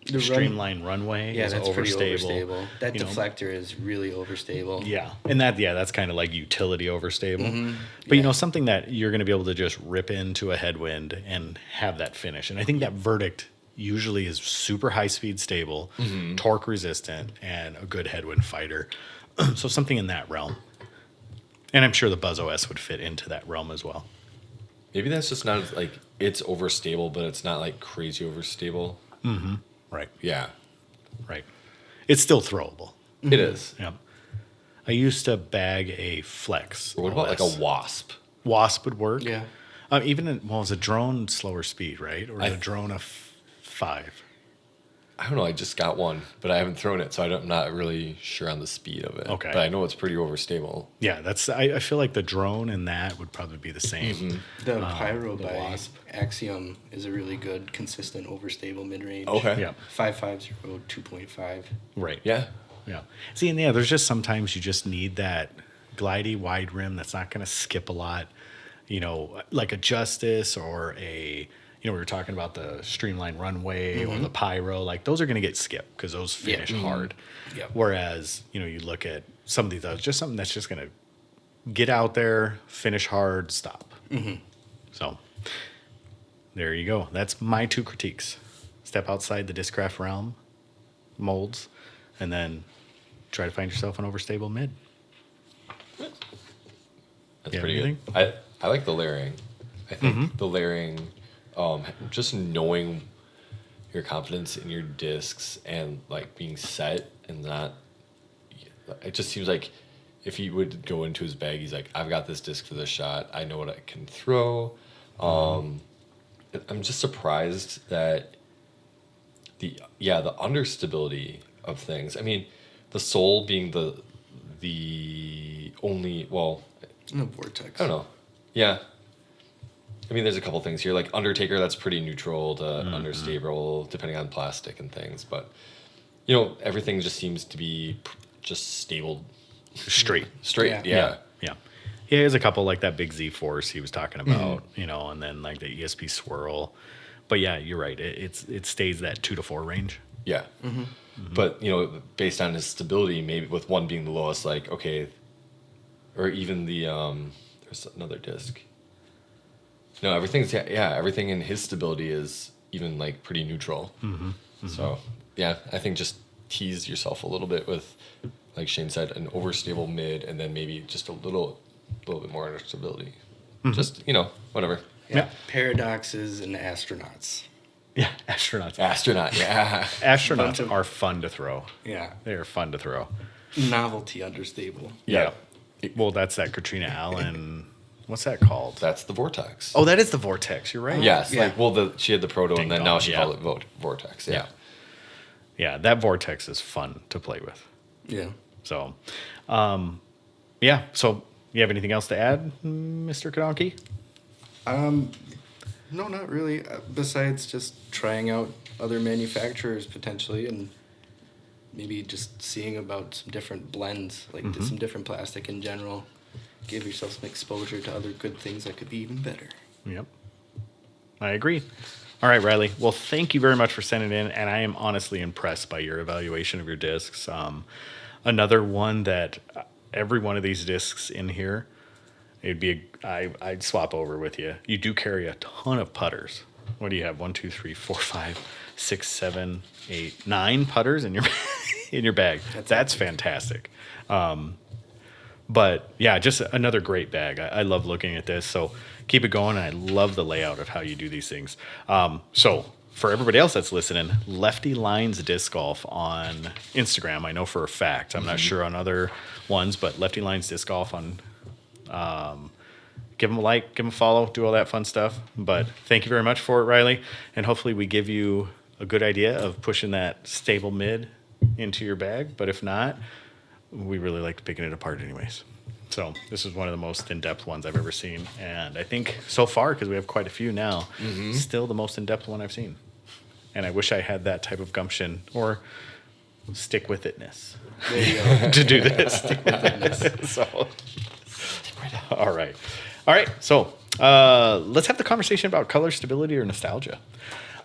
The Streamline Runway is that's pretty overstable. overstable. That deflector is really overstable. Yeah, and that's kind of like utility overstable. But something that you're going to be able to just rip into a headwind and have that finish. And I think that Verdict usually is super high speed stable, torque resistant, and a good headwind fighter. So something in that realm. And I'm sure the Buzz OS would fit into that realm as well. Maybe that's just not like it's overstable, but it's not like crazy overstable. Right. Yeah. Right. It's still throwable. It is. Yeah. I used to bag a Flex. Or what about like a Wasp? Wasp would work. Yeah. Even is a drone slower speed, right? Or is a drone a 5? I don't know. I just got one, but I haven't thrown it, so I'm not really sure on the speed of it. Okay. But I know it's pretty overstable. Yeah, I feel like the drone and that would probably be the same. The Pyro the by Wasp. Axiom is a really good, consistent, overstable mid-range. Okay. Yeah. 550, 2.5. Right. Yeah. Yeah. See, and there's just sometimes you just need that glidey wide rim that's not going to skip a lot. Like a Justice or a, we were talking about the Streamline Runway or the Pyro. Like those are going to get skipped because those finish hard. Yep. Whereas, you look at some of these others, just something that's just going to get out there, finish hard, stop. So there you go. That's my 2 critiques. Step outside the Discraft realm, molds, and then try to find yourself an overstable mid. That's Yeah, pretty anything? good. I like the layering. I think the layering, just knowing your confidence in your discs and like being set and not, it just seems like if he would go into his bag, he's like, I've got this disc for this shot. I know what I can throw. I'm just surprised that the understability of things. I mean, the soul being the only, well, In the vortex. I don't know. Yeah. I mean, there's a couple things here. Like Undertaker, that's pretty neutral to understable, depending on plastic and things. But, everything just seems to be just stable. Straight. Straight, Yeah. Yeah. He has a couple like that big Z Force he was talking about, and then like the ESP Swirl. But yeah, you're right. It stays that 2 to 4 range. Yeah. But, based on his stability, maybe with one being the lowest, like, okay, or even the, there's another disc. No, everything in his stability is even like pretty neutral. So, yeah, I think just tease yourself a little bit with, like Shane said, an overstable mid, and then maybe just a little bit more understability. Just, whatever. Yeah. Paradoxes and astronauts. Yeah, astronauts. Astronaut, yeah. Astronauts are fun to throw. Yeah. They are fun to throw. Novelty understable. Yeah. Well, that's that Katrina Allen. What's that called? That's the Vortex. Oh, that is the Vortex. You're right. Yes, Yeah. she had the Proto, and then Ding now dong, she yeah. called it Vortex. Yeah. Yeah, that Vortex is fun to play with. Yeah. So, yeah. So, you have anything else to add, Mr. Kadonkey? No, not really. Besides just trying out other manufacturers potentially, and maybe just seeing about some different blends, like some different plastic in general. Give yourself some exposure to other good things that could be even better. Yep. I agree. All right, Riley. Well, thank you very much for sending in, and I am honestly impressed by your evaluation of your discs. Another one that every one of these discs in here, I'd swap over with you. You do carry a ton of putters. What do you have? 1, 2, 3, 4, 5, 6, 7, 8, 9 putters in your in your bag. That's fantastic. But yeah, just another great bag. I love looking at this. So keep it going. And I love the layout of how you do these things. So for everybody else that's listening, Lefty Lines Disc Golf on Instagram. I know for a fact. I'm not sure on other ones, but Lefty Lines Disc Golf on. Give them a like, give them a follow, do all that fun stuff. But thank you very much for it, Riley. And hopefully we give you a good idea of pushing that stable mid into your bag. But if not, we really liked picking it apart anyways. So this is one of the most in-depth ones I've ever seen. And I think so far, because we have quite a few now, still the most in-depth one I've seen. And I wish I had that type of gumption or stick-with-itness There you go. to do this. So, all right. All right. So let's have the conversation about color stability or nostalgia.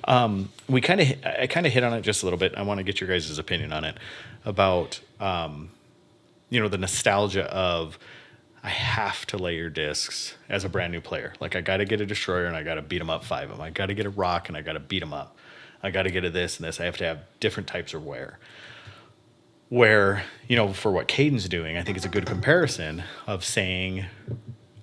I kind of hit on it just a little bit. I want to get your guys' opinion on it about, the nostalgia of I have to layer discs as a brand new player. Like I got to get a destroyer and I got to beat them up 5 of them. I got to get a rock and I got to beat them up. I got to get a this and this. I have to have different types of wear. Where, for what Kaden's doing, I think it's a good comparison of saying,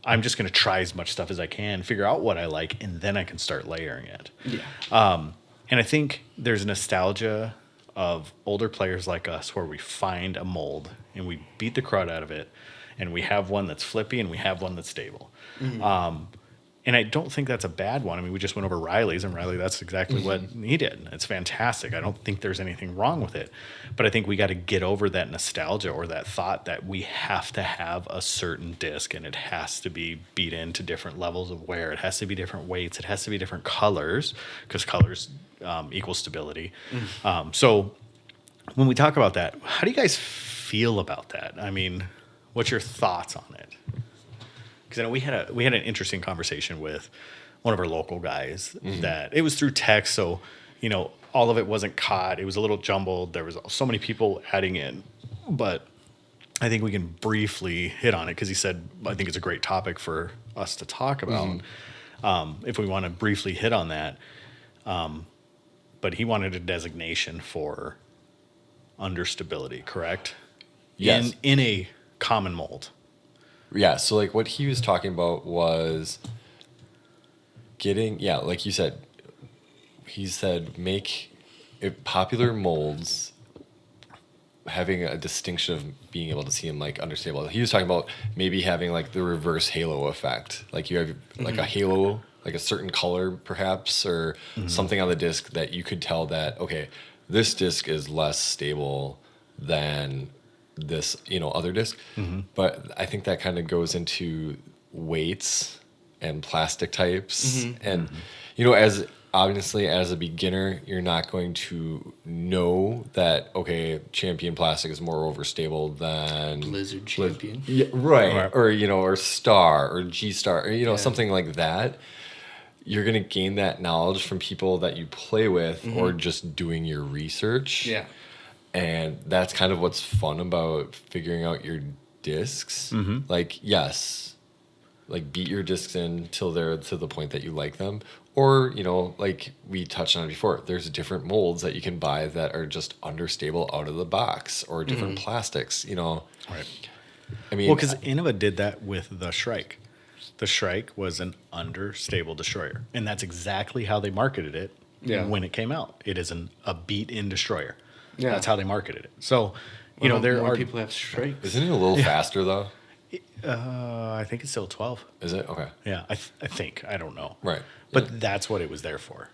I'm just going to try as much stuff as I can, figure out what I like, and then I can start layering it. Yeah. And I think there's nostalgia of older players like us where we find a mold and we beat the crud out of it, and we have one that's flippy and we have one that's stable. And I don't think that's a bad one. I mean, we just went over Riley's, and Riley, that's exactly what he did. It's fantastic. I don't think there's anything wrong with it. But I think we got to get over that nostalgia or that thought that we have to have a certain disc, and it has to be beat into different levels of wear. It has to be different weights. It has to be different colors, because colors equal stability. So when we talk about that, how do you guys feel about that? I mean, what's your thoughts on it? Because I know we had an interesting conversation with one of our local guys that it was through text, so all of it wasn't caught. It was a little jumbled. There was so many people adding in, but I think we can briefly hit on it because he said I think it's a great topic for us to talk about if we want to briefly hit on that. But he wanted a designation for understability, correct? Yes. In a common mold. Yeah, so like what he was talking about was getting, like you said, he said make it popular molds having a distinction of being able to see them like understable. He was talking about maybe having like the reverse halo effect. Like you have like a halo, like a certain color perhaps, or something on the disc that you could tell that, okay, this disc is less stable than this, other disc. But I think that kind of goes into weights and plastic types. And, as obviously as a beginner, you're not going to know that, okay, Champion plastic is more overstable than Blizzard Champion. Yeah, right. Or, or Star or G Star, or, something like that. You're going to gain that knowledge from people that you play with or just doing your research. Yeah. And that's kind of what's fun about figuring out your discs. Like, yes, like beat your discs in till they're to the point that you like them. Or, like we touched on it before, there's different molds that you can buy that are just understable out of the box, or different plastics, Right. I mean, Well, because Innova did that with the Shrike. The Shrike was an understable destroyer, and that's exactly how they marketed it when it came out. It is a beat-in destroyer. Yeah. That's how they marketed it. So, there more are people have strikes. isn't it a little faster though? I think it's still 12. Is it? Okay. Yeah, I think. I don't know. Right. But that's what it was there for.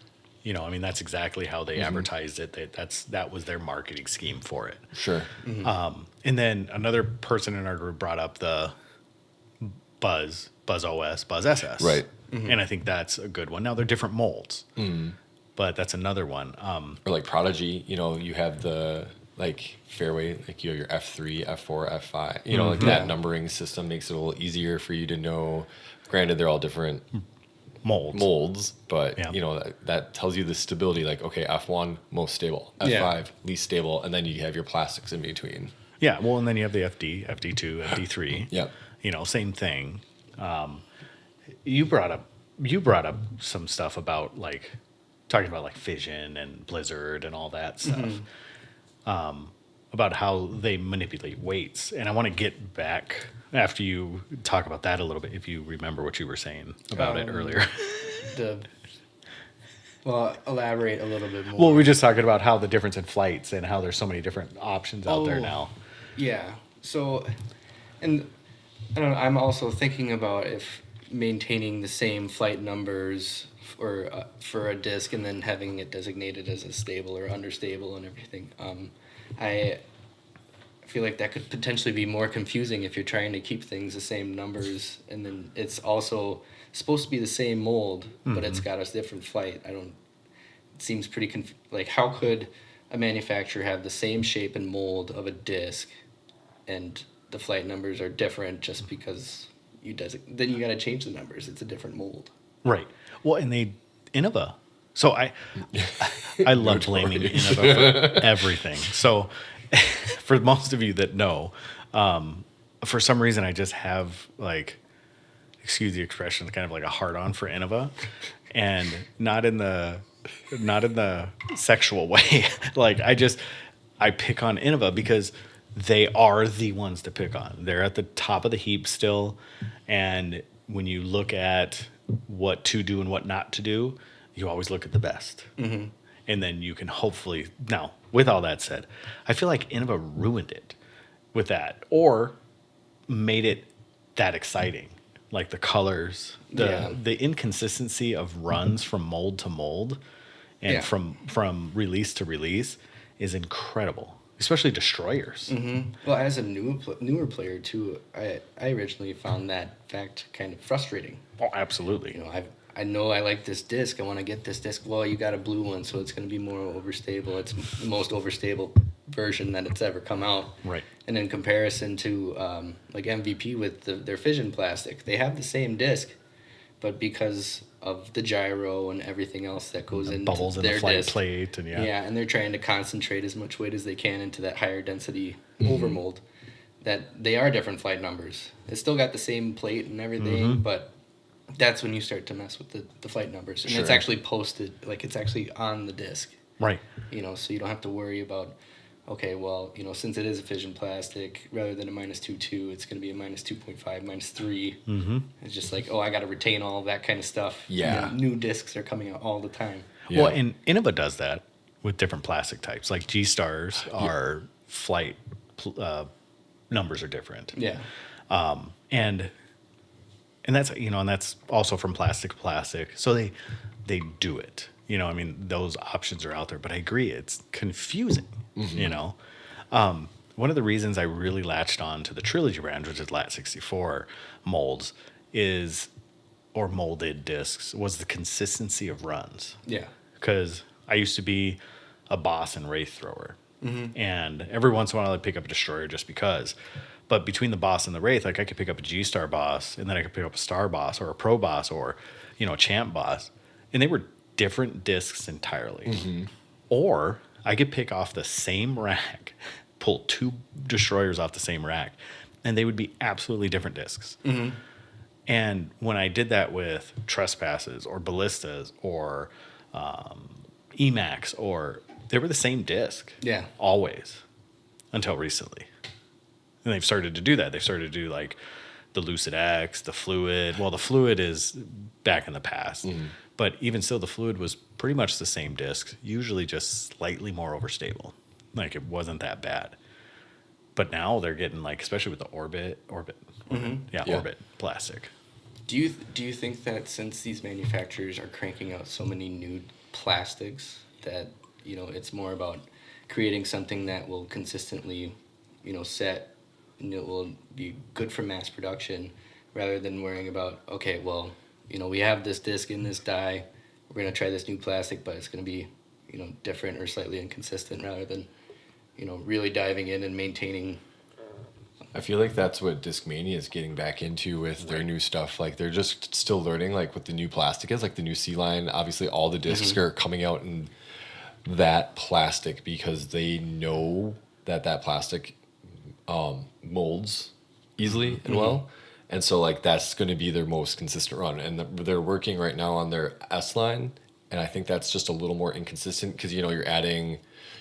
That's exactly how they advertised it. That was their marketing scheme for it. Sure. And then another person in our group brought up the Buzz OS, Buzz SS. Right. And I think that's a good one. Now they're different molds, but that's another one. Or like Prodigy, you have the like fairway, like you have your F3, F4, F5. Like that numbering system makes it a little easier for you to know. Granted, they're all different molds, but that tells you the stability. Like, okay, F1 most stable, F5 least stable, and then you have your plastics in between. Yeah, well, and then you have the FD, FD2, FD3. Yep. Same thing. You brought up some stuff about talking about fission and Blizzard and all that stuff. About how they manipulate weights, and I want to get back after you talk about that a little bit, if you remember what you were saying about it earlier. Elaborate a little bit more. Well, we were just talking about how the difference in flights and how there's so many different options out there now. Yeah. So, and I don't know, I'm also thinking about if maintaining the same flight numbers for a disc and then having it designated as a stable or understable and everything. I feel like that could potentially be more confusing if you're trying to keep things the same numbers, and then it's also supposed to be the same mold, but it's got a different flight. It seems pretty how could a manufacturer have the same shape and mold of a disc and the flight numbers are different just because then you got to change the numbers. It's a different mold. Right. Well, and Innova. So I love blaming Innova for everything. So for most of you that know, for some reason I just have excuse the expression, kind of like a hard on for Innova, and not in the sexual way. I pick on Innova because they are the ones to pick on. They're at the top of the heap still, and when you look at what to do and what not to do, you always look at the best. And then you can hopefully... Now, with all that said, I feel like Innova ruined it with that, or made it that exciting. Like the colors, the inconsistency of runs from mold to mold and from release to release is incredible, especially destroyers. Well, as a newer player too, I originally found that fact kind of frustrating. Oh, absolutely. I know I like this disc. I want to get this disc. Well, you got a blue one, so it's going to be more overstable. It's the most overstable version that it's ever come out. Right. And in comparison to MVP with their fission plastic, they have the same disc, but because of the gyro and everything else that goes into bubbles in their the flight disc, plate, and and they're trying to concentrate as much weight as they can into that higher density overmold. That they are different flight numbers. It's still got the same plate and everything, but that's when you start to mess with the flight numbers. And it's actually posted, it's actually on the disc. Right. So you don't have to worry about, okay, well, since it is a fission plastic, rather than a -2.2, it's going to be a -2.5, -3. It's just I got to retain all of that kind of stuff. Yeah. New discs are coming out all the time. Yeah. Well, and Innova does that with different plastic types. Like G-Stars are flight numbers are different. Yeah. And that's, and that's also from plastic to plastic. So they do it. I mean, those options are out there, but I agree, it's confusing. One of the reasons I really latched on to the Trilogy brand, which is Lat 64 molds, or molded discs, was the consistency of runs. Yeah. Because I used to be a boss and wraith thrower, and every once in a while I'd pick up a destroyer just because. But between the boss and the wraith, like I could pick up a G-Star boss, and then I could pick up a Star boss or a Pro boss or a Champ boss, and they were different discs entirely. Or I could pick off the same rack, pull 2 destroyers off the same rack, and they would be absolutely different discs. And when I did that with Trespasses or Ballistas or Emacs, they were the same disc. Yeah. Always. Until recently. And they've started to do that. They've started to do like the Lucid X, the Fluid. Well, the Fluid is back in the past. But even still, the Fluid was pretty much the same disc, usually just slightly more overstable. Like it wasn't that bad. But now they're getting like, especially with the Orbit, Orbit plastic. Do you think that since these manufacturers are cranking out so many new plastics that it's more about creating something that will consistently set and it will be good for mass production rather than worrying about, okay, well, we have this disc in this die, we're going to try this new plastic, but it's going to be different or slightly inconsistent, rather than really diving in and maintaining. I feel like that's what Discmania is getting back into with their new stuff. Like they're just still learning like what the new plastic is, like the new C line. Obviously all the discs are coming out in that plastic because they know that plastic molds easily and well. And so like that's going to be their most consistent run. And they're working right now on their S line. And I think that's just a little more inconsistent because, you're adding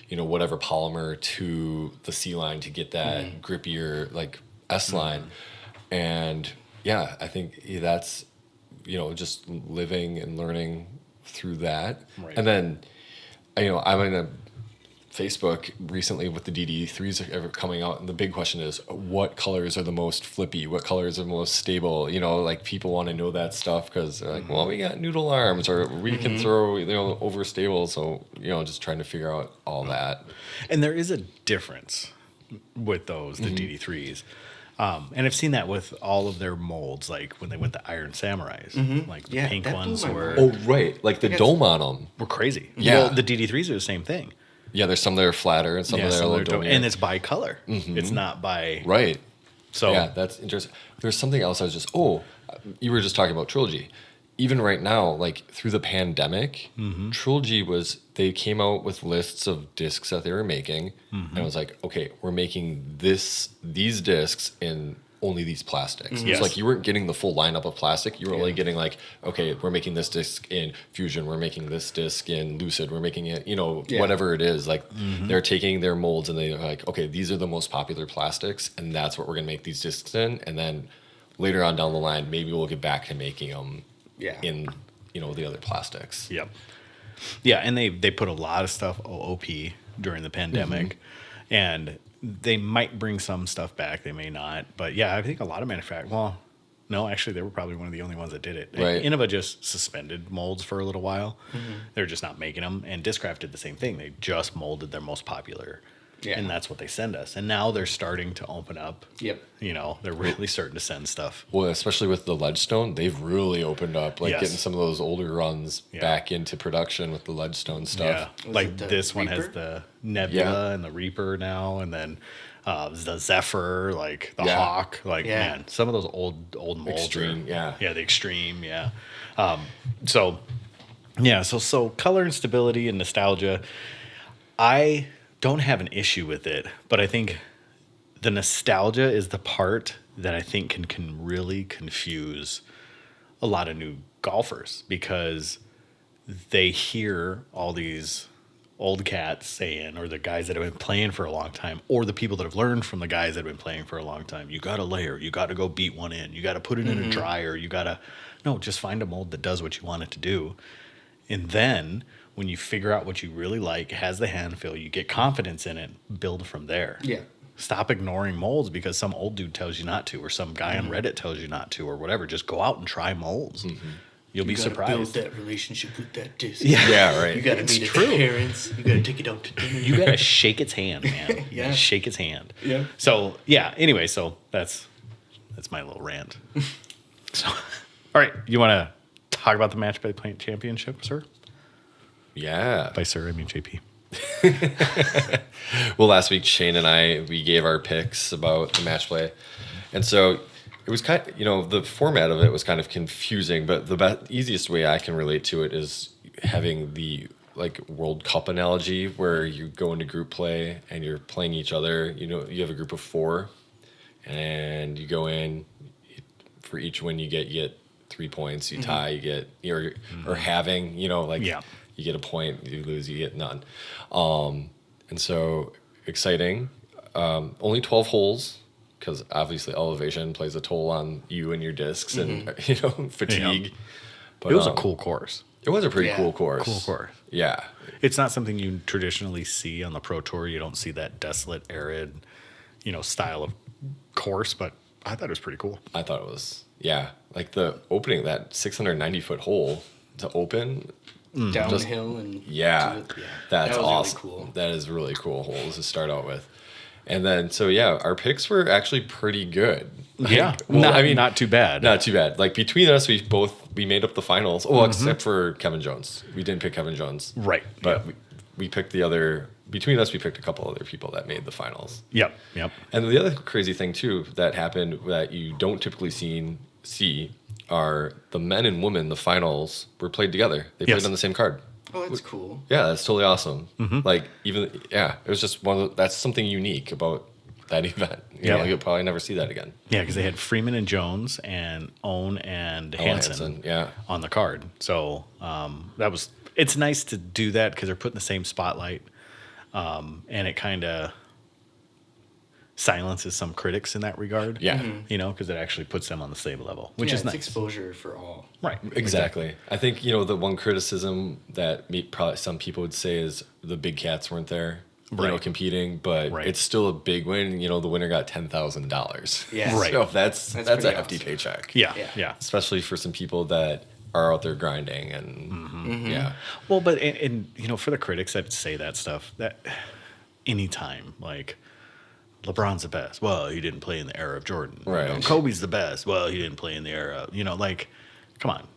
whatever polymer to the C line to get that grippier like S line. And yeah, I think that's, just living and learning through that. Right. And then, I'm in a Facebook recently with the DD3s ever coming out. And the big question is, what colors are the most flippy? What colors are the most stable? Like people want to know that stuff because they're like, well, we got noodle arms or we can throw, overstable. So, just trying to figure out all that. And there is a difference with those, the DD3s. And I've seen that with all of their molds, like when they went to Iron Samurais, like the pink ones were right. Like the dome on them. were crazy. Yeah. Well, the DD3s are the same thing. Yeah, there's some that are flatter and some that are a little domier. And it's by color. It's not by... Right. So yeah, that's interesting. There's something else I was just... you were just talking about Trilogy. Even right now, like through the pandemic, Trilogy they came out with lists of discs that they were making. And it was like, okay, we're making these discs in only these plastics. Yes. It's like you weren't getting the full lineup of plastic. You were only getting like, okay, we're making this disc in Fusion. We're making this disc in Lucid. We're making it, whatever it is. Like they're taking their molds and they're like, okay, these are the most popular plastics. And that's what we're going to make these discs in. And then later on down the line, maybe we'll get back to making them in, the other plastics. Yep. Yeah, and they put a lot of stuff OOP during the pandemic. And they might bring some stuff back. They may not. But yeah, I think a lot of manufacturers... Well, no, actually, they were probably one of the only ones that did it. Right. Innova just suspended molds for a little while. They're just not making them. And Discraft did the same thing. They just molded their most popular. Yeah. And that's what they send us. And now they're starting to open up. Yep. They're really starting to send stuff. Well, especially with the Ledgestone, they've really opened up, like Yes. getting some of those older runs back into production with the Ledgestone stuff. Yeah. Like the this one has Reaper? the Nebula and the Reaper now. And then the Zephyr, like the Hawk. Like, man, some of those old molds. Extreme, Yeah, the Extreme, So color and stability and nostalgia, I don't have an issue with it, but I think the nostalgia is the part that I think can really confuse a lot of new golfers because they hear all these old cats saying, or the guys that have been playing for a long time, or the people that have learned from the guys that have been playing for a long time. You got to layer, you got to go beat one in, you got to put it in a dryer, just find a mold that does what you want it to do. And then when you figure out what you really like, has the hand feel, you get confidence in it, build from there. Yeah. stop ignoring molds because some old dude tells you not to, or some guy on Reddit tells you not to, or whatever. Just go out and try molds. You'll be surprised. Build that relationship with that disc. Yeah, right. You got to meet its parents. You got to take it out to dinner. You got to shake its hand, man. Yeah. Shake its hand. Yeah. So, yeah. Anyway, so that's my little rant. So, all right. You want to talk about the match play championship, sir? Yeah. By sir, I mean JP. Well, last week Shane and we gave our picks about the match play, and so it was kind of, the format of it was kind of confusing. But the easiest way I can relate to it is having the World Cup analogy, where you go into group play and you're playing each other. You have a group of 4, and you go in. For each win you get 3 points. You tie, you get or having. You get a point, you lose, you get none. And so exciting. Only 12 holes, because obviously elevation plays a toll on you and your discs and fatigue. Yeah. But It was a cool course. It was a pretty cool course. Cool course. Yeah. It's not something you traditionally see on the Pro Tour. You don't see that desolate, arid, style of course, but I thought it was pretty cool. I thought it was, like the opening, that 690-foot hole to open. Downhill and That's that was awesome. Really cool. That is really cool holes to start out with. And then, our picks were actually pretty good. Not too bad. Not too bad. Between us, we made up the finals. Oh, except for Kevin Jones. We didn't pick Kevin Jones. Right. But we picked the other, between us, we picked a couple other people that made the finals. Yep. And the other crazy thing, too, that happened that you don't typically see are the men and women, the finals, were played together. They played on the same card. Oh, that's cool. Yeah, that's totally awesome. It was just that's something unique about that event. You'll probably never see that again. Yeah, because they had Freeman and Jones and Owen and Hansen on the card. So it's nice to do that because they're put in the same spotlight. And it kind of silences some critics in that regard. Yeah. Because it actually puts them on the same level, which is nice. It's exposure for all. Right. Exactly. I think, the one criticism that probably some people would say is the big cats weren't there, competing, but it's still a big win. The winner got $10,000. Yeah. Right. So that's a hefty awesome. paycheck. Yeah. Especially for some people that are out there grinding and Well, but and for the critics that say that stuff, that anytime, LeBron's the best. Well, he didn't play in the era of Jordan. Right. Kobe's the best. Well, he didn't play in the era. Come on.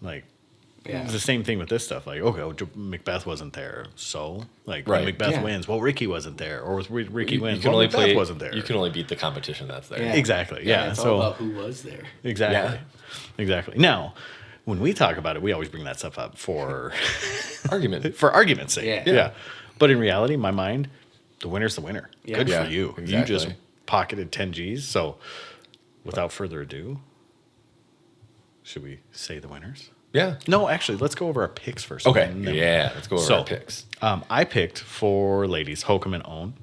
It's the same thing with this stuff. Macbeth wasn't there. So, when Macbeth wins, well, Ricky wasn't there. Or Ricky wins, well, Macbeth wasn't there. You can only beat the competition that's there. Yeah. Exactly. Yeah. It's so all about who was there. Exactly. Yeah. Exactly. Now, when we talk about it, we always bring that stuff up for for argument's sake. Yeah. But in reality, in my mind, the winner's the winner. Yeah. Good Yeah, for you. exactly. You just pocketed 10 G's. So, without further ado, should we say the winners? Yeah. No, actually, let's go over our picks first. Okay. Yeah. Let's go over our picks. I picked for ladies, Hokum and Owen,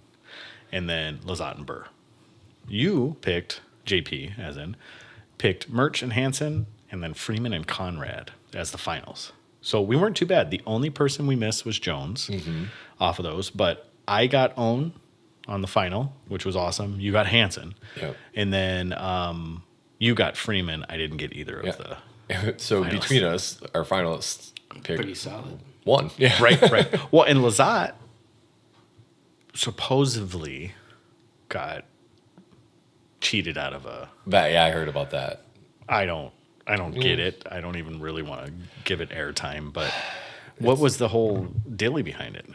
and then Lazat and Burr. You picked JP, picked Murch and Hansen, and then Freeman and Conrad as the finals. So we weren't too bad. The only person we missed was Jones off of those, but I got Owen on the final, which was awesome. You got Hansen. Yep. And then you got Freeman. I didn't get either of the So finalists. Between us, our finalists picked Pretty solid. one. Yeah. Right. Well, and Lazat supposedly got cheated out of a... I heard about that. I don't get it. I don't even really want to give it airtime, but what was the whole dilly behind it?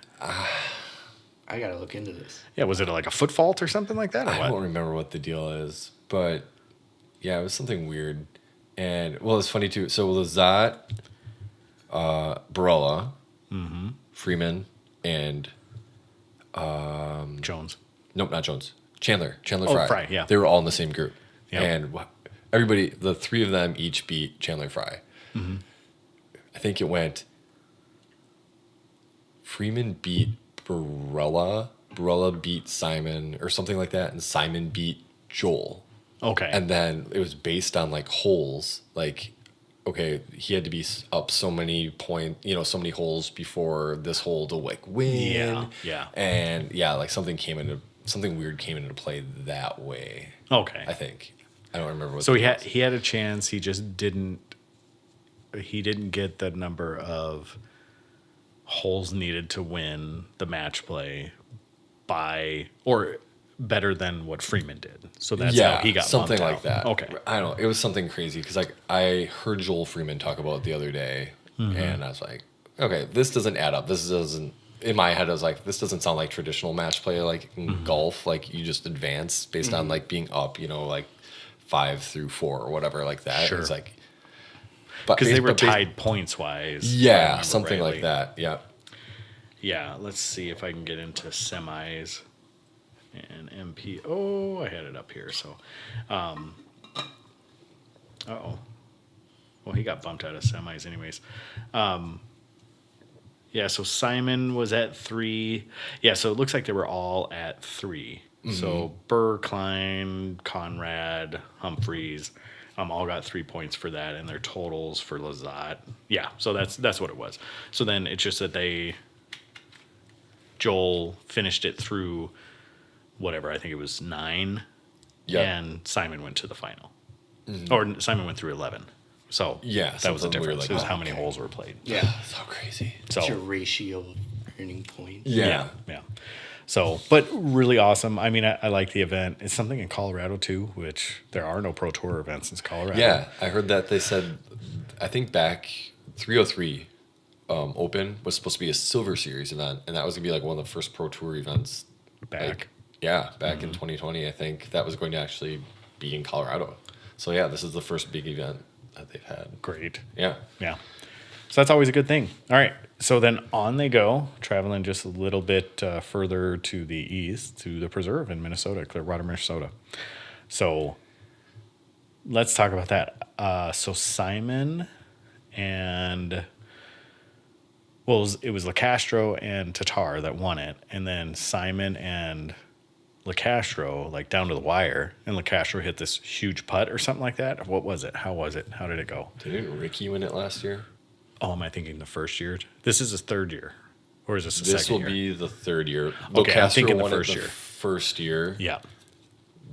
I got to look into this. Yeah, was it like a foot fault or something like that? Or I what? don't remember what the deal is, but yeah, it was something weird. And it's funny too. So Lazat, Barella, Freeman, and Jones. Nope, not Jones. Chandler Oh, Fry. Fry, yeah. They were all in the same group. Yep. And everybody, the three of them each beat Chandler Fry. I think it went Freeman beat Barella beat Simon or something like that, and Simon beat Joel. Okay. And then it was based on holes. Okay, he had to be up so many so many holes before this hole to win. Yeah. And something came into something weird came into play that way. Okay. I think. I don't remember what. So that he was. had a chance. He just didn't. He didn't get the number of holes needed to win the match play by or better than what Freeman did. So that's how he got something bumped like out. that. Okay. I don't know. It was something crazy because like I heard Joel Freeman talk about it the other day, and I was like, okay, this doesn't add up. This doesn't. In my head, I was like, this doesn't sound like traditional match play, like in golf. Like you just advance based on like being up, like 5 through 4 or whatever, like that. Sure. It's like, but Because they were but based- tied points wise. if I Yeah, remember something rightly. like that. Yeah. Yeah, let's see if I can get into semis and MP. Oh, I had it up here. So, uh-oh. Well, he got bumped out of semis anyways. Yeah, so Simon was at 3. Yeah, so it looks like they were all at 3. So Burr, Klein, Conrad, Humphreys, all got 3 points for that, and their totals for Lazat. Yeah, so that's what it was. So then it's just that Joel finished it through whatever, I think it was 9, Yep. and Simon went to the final. Or Simon went through 11. So Yeah, that was the something weird difference. like It was that. how many holes were played. Yeah. So crazy. So It's your ratio of earning points. Yeah. yeah. So, but really awesome. I mean, I like the event. It's something in Colorado too, which there are no Pro Tour events in Colorado. Yeah, I heard that they said, I think back 303 Open was supposed to be a Silver Series event, and that was gonna be like one of the first Pro Tour events Back. Like, back in 2020, I think that was going to actually be in Colorado. So yeah, this is the first big event that they've had. Great. Yeah. Yeah. So that's always a good thing. All right. So then on they go, traveling just a little bit further to the east to the preserve in Minnesota, Clearwater, Minnesota. So let's talk about that. So Simon and, well, it was LeCastro and Tatar that won it. And then Simon and LeCastro, like down to the wire, and LeCastro hit this huge putt or something like that. What was it? How was it? How did it go? Didn't Ricky win it last year? Oh, am I thinking the first year? This is his third year, or is this the This second will year? be the third year. Okay, I'm LeCastro thinking the won it first year. First year. Yeah,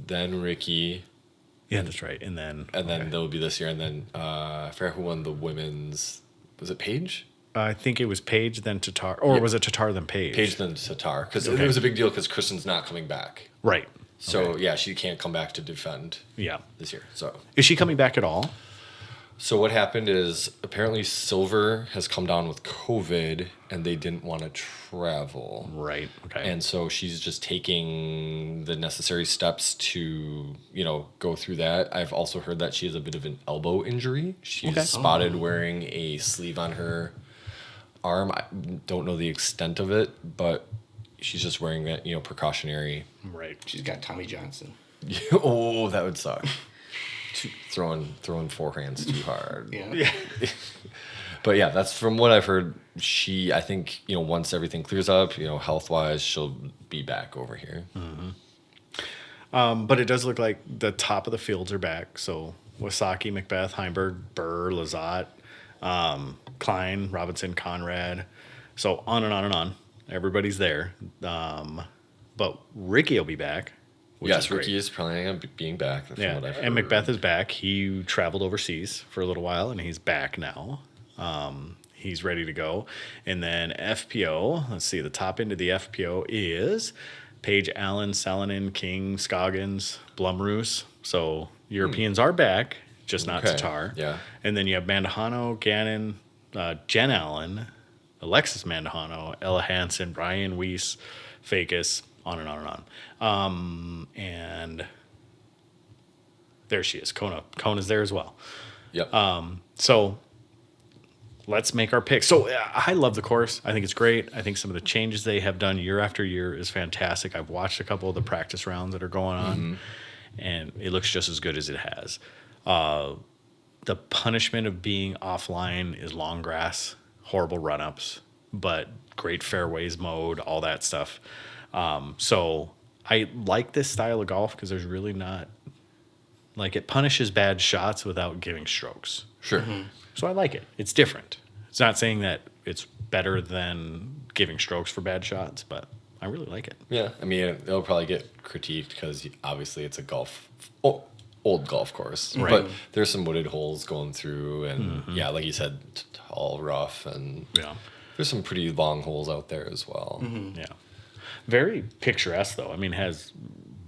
Then Ricky, yeah, that's right. And then then there'll be this year, and then I forgot who won the women's. Was it Paige? I think it was Paige, then Tatar, or was it Tatar then Paige? Paige then Tatar, because Okay. it was a big deal because Kristen's not coming back. Right. So yeah, she can't come back to defend Yeah. this year. So Is she coming back at all? what happened is apparently Silver has come down with COVID and they didn't want to travel. Right. Okay. And so she's just taking the necessary steps to, go through that. I've also heard that she has a bit of an elbow injury. She's Okay. spotted wearing a sleeve on her arm. I don't know the extent of it, but she's just wearing it, precautionary. right. She's got Tommy Johnson. Oh, that would suck. Throwing forehands too hard. Yeah. But yeah, that's from what I've heard. I think, once everything clears up, health wise, she'll be back over here. But it does look like the top of the fields are back. So Wasaki, Macbeth, Heimberg, Burr, Lazat, Klein, Robinson, Conrad. So on and on and on. Everybody's there. But Ricky will be back. Which Yes, is great. Ricky is planning on being back. From Yeah, what I've and heard. Macbeth is back. He traveled overseas for a little while, and he's back now. He's ready to go. And then FPO, let's see, the top end of the FPO is Paige, Allen, Salonen, King, Scoggins, Blumroos. So Europeans are back, just not Okay, Tatar. yeah. And then you have Mandahano, Gannon, Jen Allen, Alexis Mandahano, Ella Hansen, Brian Weiss, Fakis, on and on and on. And there she is. Kona's there as well. Yep. So let's make our picks. So I love the course. I think it's great. I think some of the changes they have done year after year is fantastic. I've watched a couple of the practice rounds that are going on, and it looks just as good as it has. The punishment of being offline is long grass, horrible run-ups, but great fairways mode, all that stuff. So I like this style of golf because there's really not, like, it punishes bad shots without giving strokes. Sure. So I like it. It's different. It's not saying that it's better than giving strokes for bad shots, but I really like it. Yeah, I mean, it'll probably get critiqued because obviously it's a old golf course. Right. But there's some wooded holes going through, and yeah, like you said, all rough, and Yeah. there's some pretty long holes out there as well. Yeah. Very picturesque, though. I mean, it has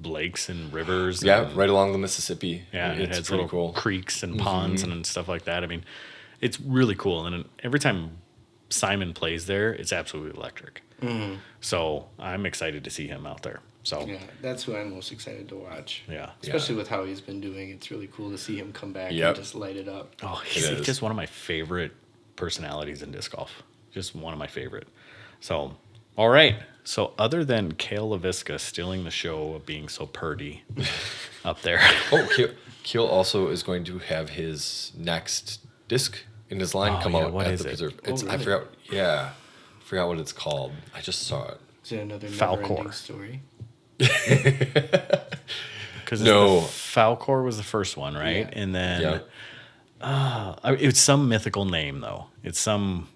lakes and rivers. Yeah, and, right along the Mississippi. yeah, and it it's has pretty little cool. creeks and ponds and stuff like that. I mean, it's really cool. And every time Simon plays there, it's absolutely electric. So I'm excited to see him out there. So, Yeah, that's who I'm most excited to watch. yeah. Especially with how he's been doing. It's really cool to see him come back Yep. and just light it up. Oh, he's It like is. just one of my favorite personalities in disc golf. Just one of my favorite. So, all right. So, other than Kale LaVisca stealing the show of being so purdy up there. Oh, Keel also is going to have his next disc in his line Oh, come yeah, out what at is the it? preserve. Oh, It's I really? forgot. Yeah, forgot what it's called. I just saw it. Is it another Falcor. never-ending story? Because No. Falcor was the first one, right? Yeah. And then Yeah. it's some mythical name, though. It's some,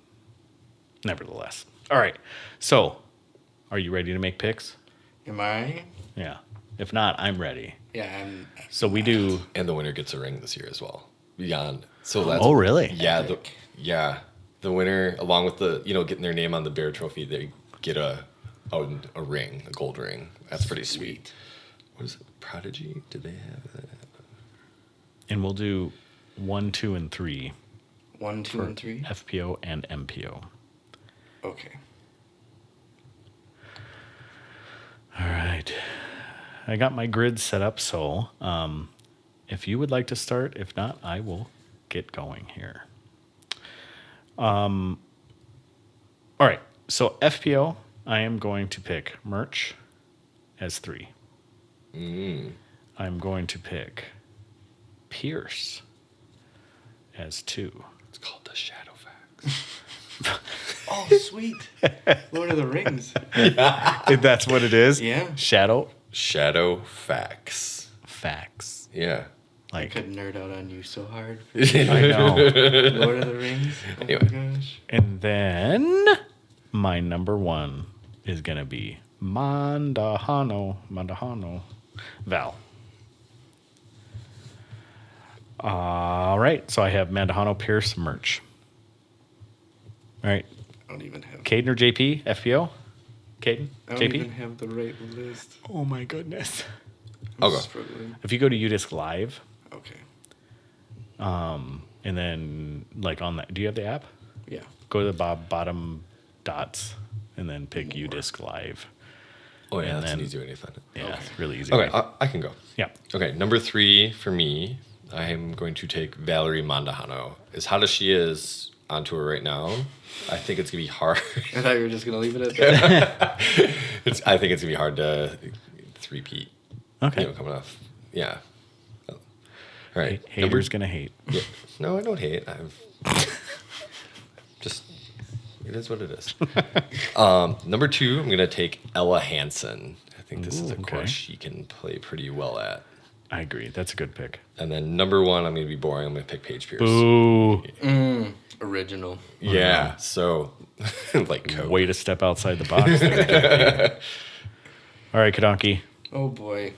nevertheless. All right. So, are you ready to make picks? Am I? Yeah. If not, I'm ready. Yeah, I'm. So we do. And the winner gets a ring this year as well. Beyond. So that's Oh, really? Yeah, Epic. the winner, along with the getting their name on the Bear Trophy, they get a ring, a gold ring. That's pretty sweet. What is it? Prodigy? Did they have that? And we'll do 1, 2, and 3 1, 2, for and 3. FPO and MPO. Okay. All right. I got my grid set up, so if you would like to start, if not, I will get going here. All right. So FPO, I am going to pick Merch as 3. I'm going to pick Pierce as 2. It's called the Shadow Facts. Oh, sweet. Lord of the Rings. That's what it is? Yeah. Shadow Shadow Facts. Facts. Yeah. I Like, could nerd out on you so hard. I know. Lord of the Rings. Oh Anyway. my gosh. And then my number 1 is going to be Mandahano Val. All right. So I have Mandahano, Pierce, Merch. All right. I don't even have. Caden or JP? FPO? Caden? I don't JP? even have the right list. Oh my goodness. I'm I'll go. struggling. If you go to UDisc Live, Okay. and then like on that, do you have the app? Yeah. Go to the bottom dots and then pick UDisc Live. Oh yeah, And that's an then- easy way to find it. Yeah, it's really easy. Okay, I can go. Yeah. Okay, number 3 for me, I am going to take Valerie Mandahano. As hot as she is on tour right now, I think it's gonna be hard. I thought you were just gonna leave it at that. I think it's gonna be hard to three-peat. Okay. Coming off. Yeah. All right. Haters gonna hate. Yeah. No, I don't hate. Just it is what it is. Number 2, I'm gonna take Ella Hansen. I think this is a Ooh, course okay. she can play pretty well at. I agree. That's a good pick. And then number 1, I'm gonna be boring. I'm gonna pick Paige Pierce. Ooh. Original. Yeah. So, like Coke. Way to step outside the box there. All right, Kadonki. Oh boy.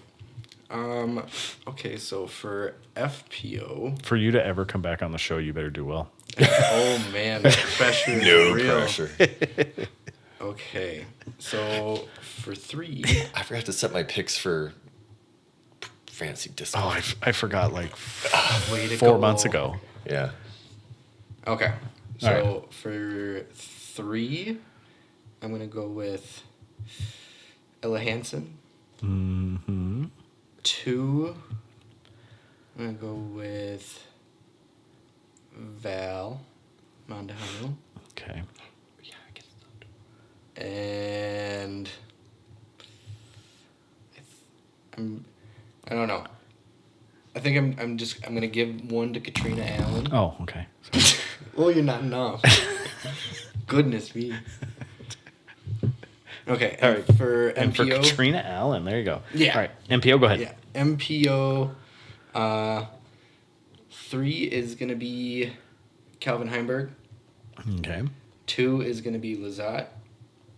Okay, so for FPO. For you to ever come back on the show, you better do well. Oh man, the pressure is No real. pressure. Okay, so for 3, I forgot to set my picks for fantasy disc. Oh, I forgot like way to 4 go. months ago. Yeah. Okay, All right. so for 3, I'm gonna go with Ella Hansen. 2, I'm gonna go with Val Mandahano. Okay. And I don't know. I think I'm gonna give one to Katrina Allen. Oh, okay. Oh, you're not enough. Goodness me. Okay, All and right. for MPO. And for Katrina Allen, there you go. Yeah. All right, MPO, go ahead. Yeah, MPO. 3 is gonna be Calvin Heimberg. Okay. 2 is gonna be Lazat.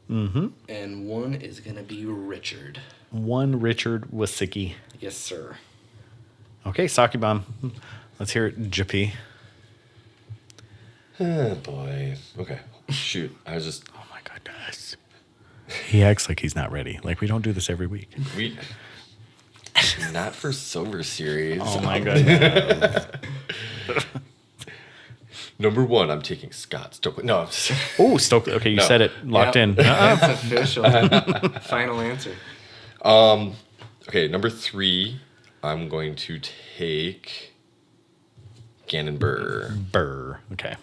And one is going to be Richard. One Richard Wasicki. Yes, sir. Okay, Saki Bomb. Let's hear it, JP. Oh, boy. Okay. Shoot. I was just... Oh, my goodness. He acts like he's not ready. Like, we don't do this every week. We... Not for Silver Series. Oh, my goodness. Number 1, I'm taking Scott Stokely. No, I'm just... Oh, Stokely. Okay, you said it. Locked in. That's official. Final answer. Okay, number 3, I'm going to take Gannon Burr. Burr. Okay.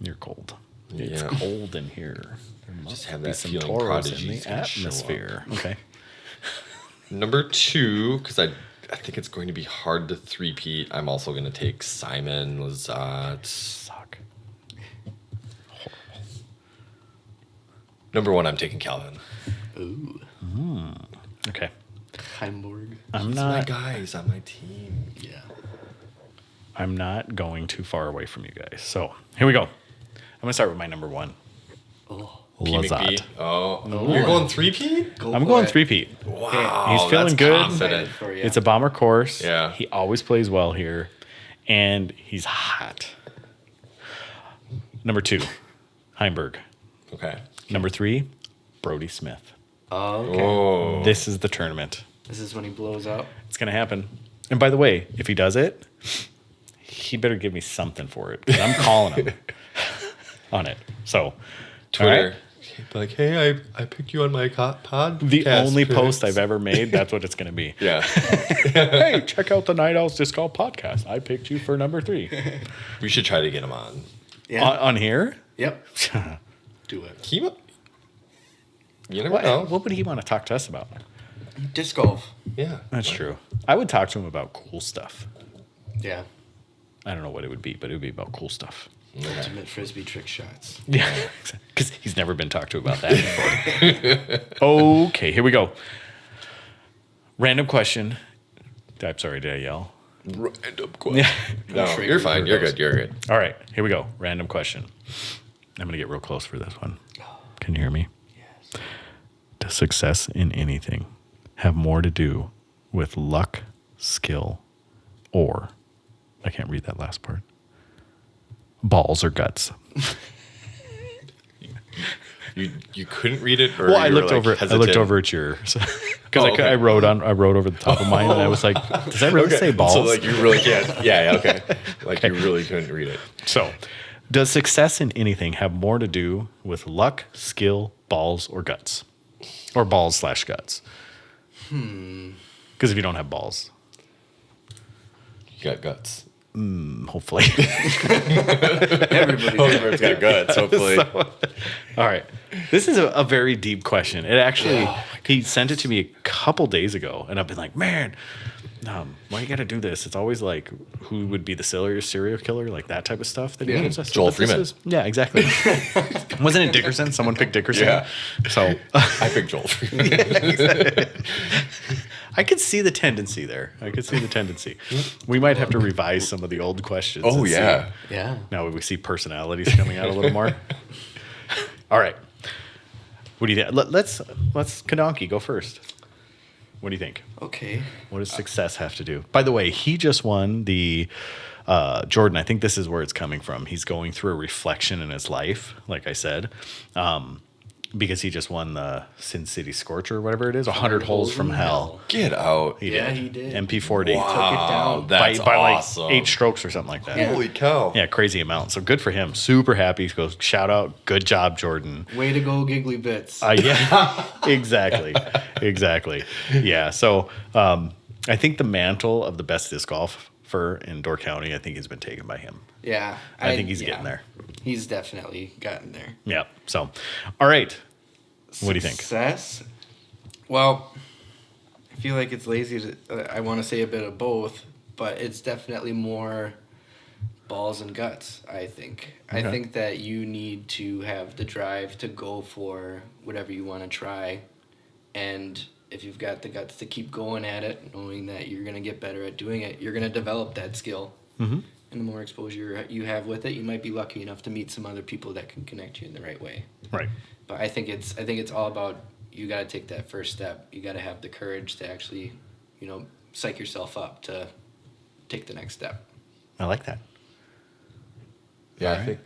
You're cold. It's Yeah. cold in here. There must Just have be that some feeling Toros in Prodigy's the gonna show up. atmosphere. Okay. Number 2, because I think it's going to be hard to three-peat, I'm also going to take Simon Lizotte. Suck. Number 1, I'm taking Calvin. Ooh. Okay. Heimborg. I'm These are my not. guys on my team. Yeah. I'm not going too far away from you guys. So here we go. I'm gonna start with my number 1. Oh. P. McBee. Lizotte. Oh, you're going three-peat? I'm going 3-peat. Wow, He's feeling that's good. confident. For you. It's a bomber course. Yeah. He always plays well here, and he's hot. Number 2, Heimberg. Okay. Number 3, Brody Smith. Oh, okay. Oh. This is the tournament. This is when he blows up. It's gonna happen. And by the way, if he does it, he better give me something for it. 'Cause I'm calling him on it. So, Twitter. all right. Like, hey, I picked you on my pod. The only post I've ever made, that's what it's gonna be. Yeah. Hey, check out the Night Owls Disc Golf podcast. I picked you for number 3. We should try to get him on. Yeah. On here? Yep. Do it. You never know. What would he want to talk to us about? Disc golf. Yeah. That's true. I would talk to him about cool stuff. Yeah. I don't know what it would be, but it would be about cool stuff. Ultimate frisbee trick shots. Yeah, because he's never been talked to about that before. Okay, here we go. Random question. I'm sorry, did I yell? Random question. Yeah. No, you're fine. You're good. You're good. All right, here we go. Random question. I'm going to get real close for this one. Can you hear me? Yes. Does success in anything have more to do with luck, skill, or, I can't read that last part, balls or guts? You couldn't read it, or Well, I you were, looked like, over. I hesitant? looked over at yours because Oh, okay. I wrote over the top of mine, and I was like, "Does that really say balls?" So like you really can't. Yeah. Okay. Like you really couldn't read it. So, does success in anything have more to do with luck, skill, balls, or guts, or balls/guts? Because if you don't have balls, You got guts. hopefully. Everybody's got guts. Hopefully. All right. This is a very deep question. It actually, he sent it to me a couple days ago, and I've been like, man, why you got to do this? It's always like, who would be the serial killer? Like that type of stuff that he gives us. Joel But this Freeman. is- yeah, exactly. Wasn't it Dickerson? Someone picked Dickerson. Yeah. So I picked Joel. I could see the tendency there. We might have to revise some of the old questions. Oh and see. yeah. Yeah. Now we see personalities coming out a little more. All right. What do you think? Let's Kadonkey go first. What do you think? Okay. What does success have to do? By the way, he just won the Jordan. I think this is where it's coming from. He's going through a reflection in his life, like I said, because he just won the Sin City Scorcher or whatever it is, 100 holes from hell. Get out. He Yeah, did. he did. MP40. Took it down. That's by awesome. like 8 strokes or something like that. Yeah. Holy cow. Yeah, crazy amount. So good for him. Super happy. He goes, shout out, good job, Jordan. Way to go, Giggly Bits. Yeah, exactly. Yeah, so I think the mantle of the best disc golfer in Door County, I think has been taken by him. Yeah. I think he's getting there. He's definitely gotten there. Yeah, so, all right. What do you think? Success? Well, I feel like it's lazy to. I want to say a bit of both, but it's definitely more balls and guts, I think. I Okay. think that you need to have the drive to go for whatever you want to try. And if you've got the guts to keep going at it, knowing that you're going to get better at doing it, you're going to develop that skill. Mm-hmm. and the more exposure you have with it, you might be lucky enough to meet some other people that can connect you in the right way. Right. But I think it's all about, you got to take that first step. You got to have the courage to actually, psych yourself up to take the next step. I like that. Yeah, I think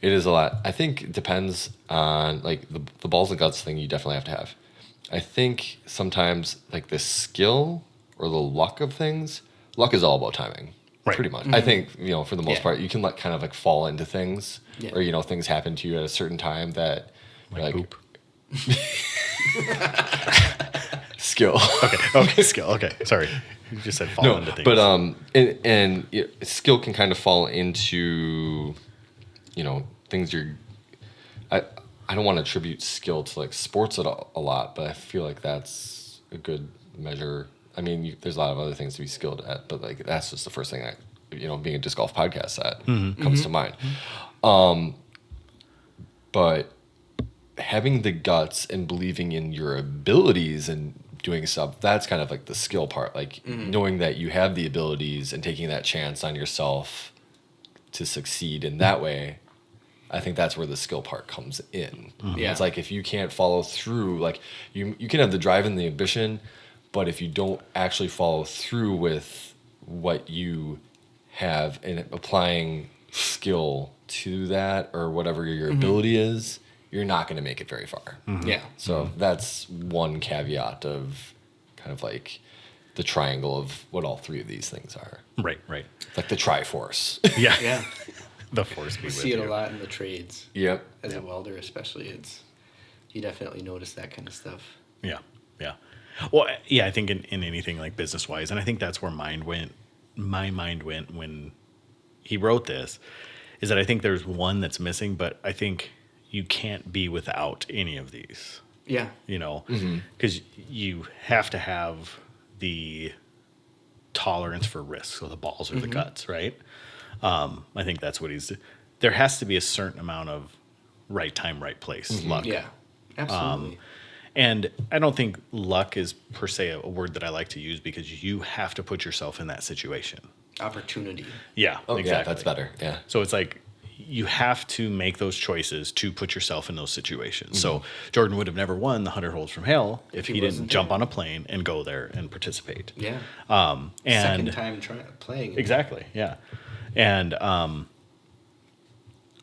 it is a lot. I think it depends on like the balls and guts thing you definitely have to have. I think sometimes like the skill or the luck of things, luck is all about timing. Right. Pretty much. I think, for the most Yeah. part, you can kind of like fall into things Yeah. or, things happen to you at a certain time that Like poop. skill. Okay, skill. Okay, sorry. You just said fall into things. But skill can kind of fall into, things I don't want to attribute skill to like sports a lot, but I feel like that's a good measure. I mean, there's a lot of other things to be skilled at, but like that's just the first thing being a disc golf podcast that comes to mind. But having the guts and believing in your abilities and doing stuff, that's kind of like the skill part. Like knowing that you have the abilities and taking that chance on yourself to succeed in that way. I think that's where the skill part comes in. Yeah. It's like if you can't follow through, like you can have the drive and the ambition, but if you don't actually follow through with what you have and applying skill to that or whatever your ability is, you're not going to make it very far. Yeah. So that's one caveat of kind of like the triangle of what all three of these things are. Right. Like the Triforce. Yeah. Yeah. The force be We with see it you. a lot in the trades. Yep. As a welder, especially, you definitely notice that kind of stuff. Yeah. Well, yeah, I think in anything like business wise, and I think that's where my mind went when he wrote this, is that I think there's one that's missing, but I think you can't be without any of these. Yeah. Because you have to have the tolerance for risk, so the balls or the guts, right? I think that's what there has to be a certain amount of right time, right place, luck. Yeah. Absolutely. And I don't think luck is per se a word that I like to use because you have to put yourself in that situation. Opportunity. Yeah, Oh, exactly. yeah, that's better. Yeah. So it's like you have to make those choices to put yourself in those situations. So Jordan would have never won the 100 holes from hell if he didn't wasn't jump there. on a plane and go there and participate. Yeah. And Second time playing. it. exactly, yeah. And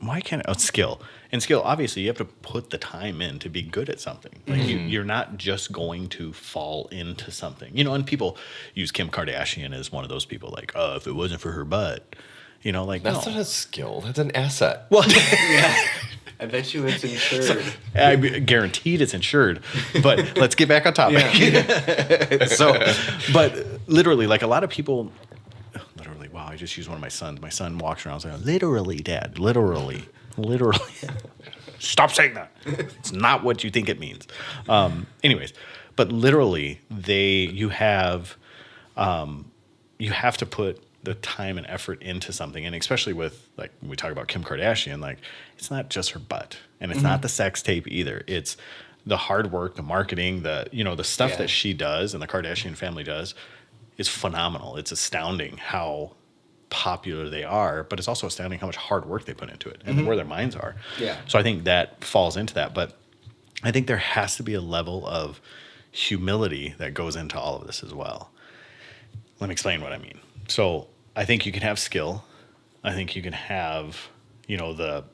why can't skill? And skill, obviously, you have to put the time in to be good at something. Like you're not just going to fall into something, and people use Kim Kardashian as one of those people. Like, if it wasn't for her butt, like That's no. not a skill. That's an asset. Well, Yeah. I bet you it's insured. I guaranteed it's insured. But let's get back on topic. But literally, like a lot of people. Literally, wow! I just used one of my sons. My son walks around saying, "Literally, Dad. Literally." Stop saying that. It's not what you think it means. Anyways, but literally, you have to put the time and effort into something, and especially with like when we talk about Kim Kardashian, like it's not just her butt, and it's not the sex tape either. It's the hard work, the marketing, the stuff that she does and the Kardashian family does is phenomenal. It's astounding how popular they are, but it's also astounding how much hard work they put into it and where their minds are. Yeah. So I think that falls into that, but I think there has to be a level of humility that goes into all of this as well. Let me explain what I mean. So I think you can have skill. I think you can have, the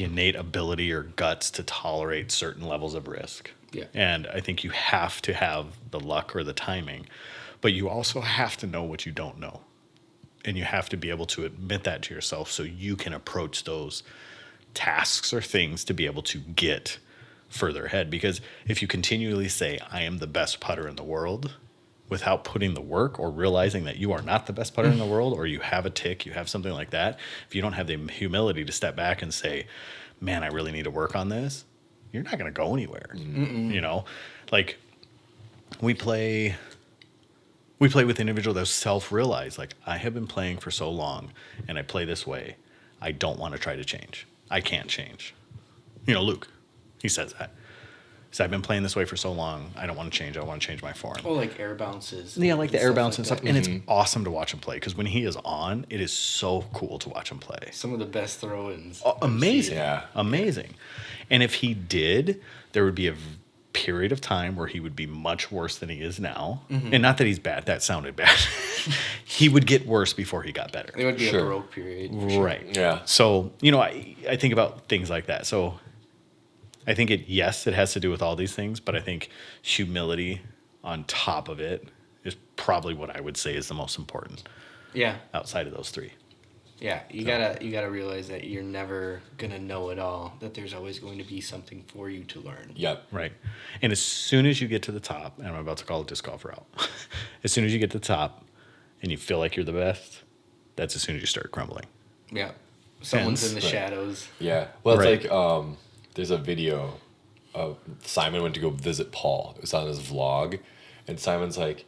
innate ability or guts to tolerate certain levels of risk. Yeah. And I think you have to have the luck or the timing, but you also have to know what you don't know. And you have to be able to admit that to yourself so you can approach those tasks or things to be able to get further ahead. Because if you continually say, I am the best putter in the world, without putting the work or realizing that you are not the best putter in the world, or you have a tick, you have something like that, if you don't have the humility to step back and say, man, I really need to work on this, you're not going to go anywhere. Like we play with an individual that's self-realized, like I have been playing for so long and I play this way. I don't want to try to change. I can't change. Luke, he says that. So I've been playing this way for so long. I don't want to change. I want to change my form. Oh, like air bounces. Yeah, like the air bounce and like stuff. that. And it's awesome to watch him play because when he is on, it is so cool to watch him play. Some of the best throw-ins. Amazing. Yeah. Amazing. And if he did, there would be a period of time where he would be much worse than he is now. And not that he's bad. That sounded bad. He would get worse before he got better. It would be Sure. a broke period. for sure. Right. Yeah. So, I think about things like that. So I think it has to do with all these things, but I think humility on top of it is probably what I would say is the most important Yeah. outside of those three. Yeah. You gotta realize that you're never gonna know it all. That there's always going to be something for you to learn. Yep. Right. And as soon as you get to the top, and I'm about to call a disc golfer out, as soon as you get to the top and you feel like you're the best, that's as soon as you start crumbling. Yeah. Someone's in the Right. shadows. Yeah. Well, it's Right. like there's a video of Simon went to go visit Paul. It was on his vlog, and Simon's like,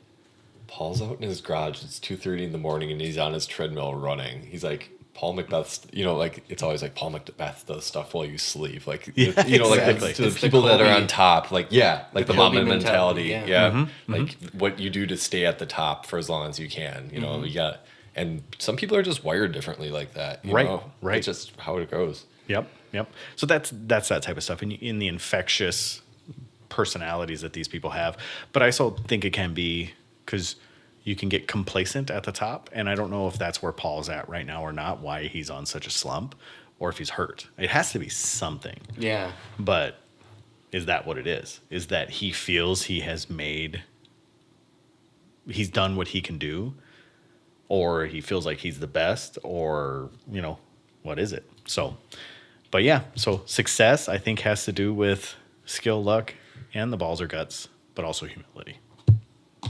Paul's out in his garage. It's 2:30 in the morning, and he's on his treadmill running. He's like, Paul Macbeth's, like it's always like Paul Macbeth does stuff while you sleep, like Yeah, like exactly. to the It's the people that are Kobe- on top, like like the Kobe mama mentality, mentality, yeah. like what you do to stay at the top for as long as you can. You got, and some people are just wired differently like that. You Right, know? right. It's just how it goes. Yep. So that's that type of stuff in the infectious personalities that these people have. But I also think it can be because you can get complacent at the top, and I don't know if that's where Paul's at right now or not. Why he's on such a slump, or if he's hurt. It has to be something. Yeah. But is that what it is? Is that he feels he's done what he can do, or he feels like he's the best, or what is it? So. But yeah, so success, I think, has to do with skill, luck, and the balls or guts, but also humility. A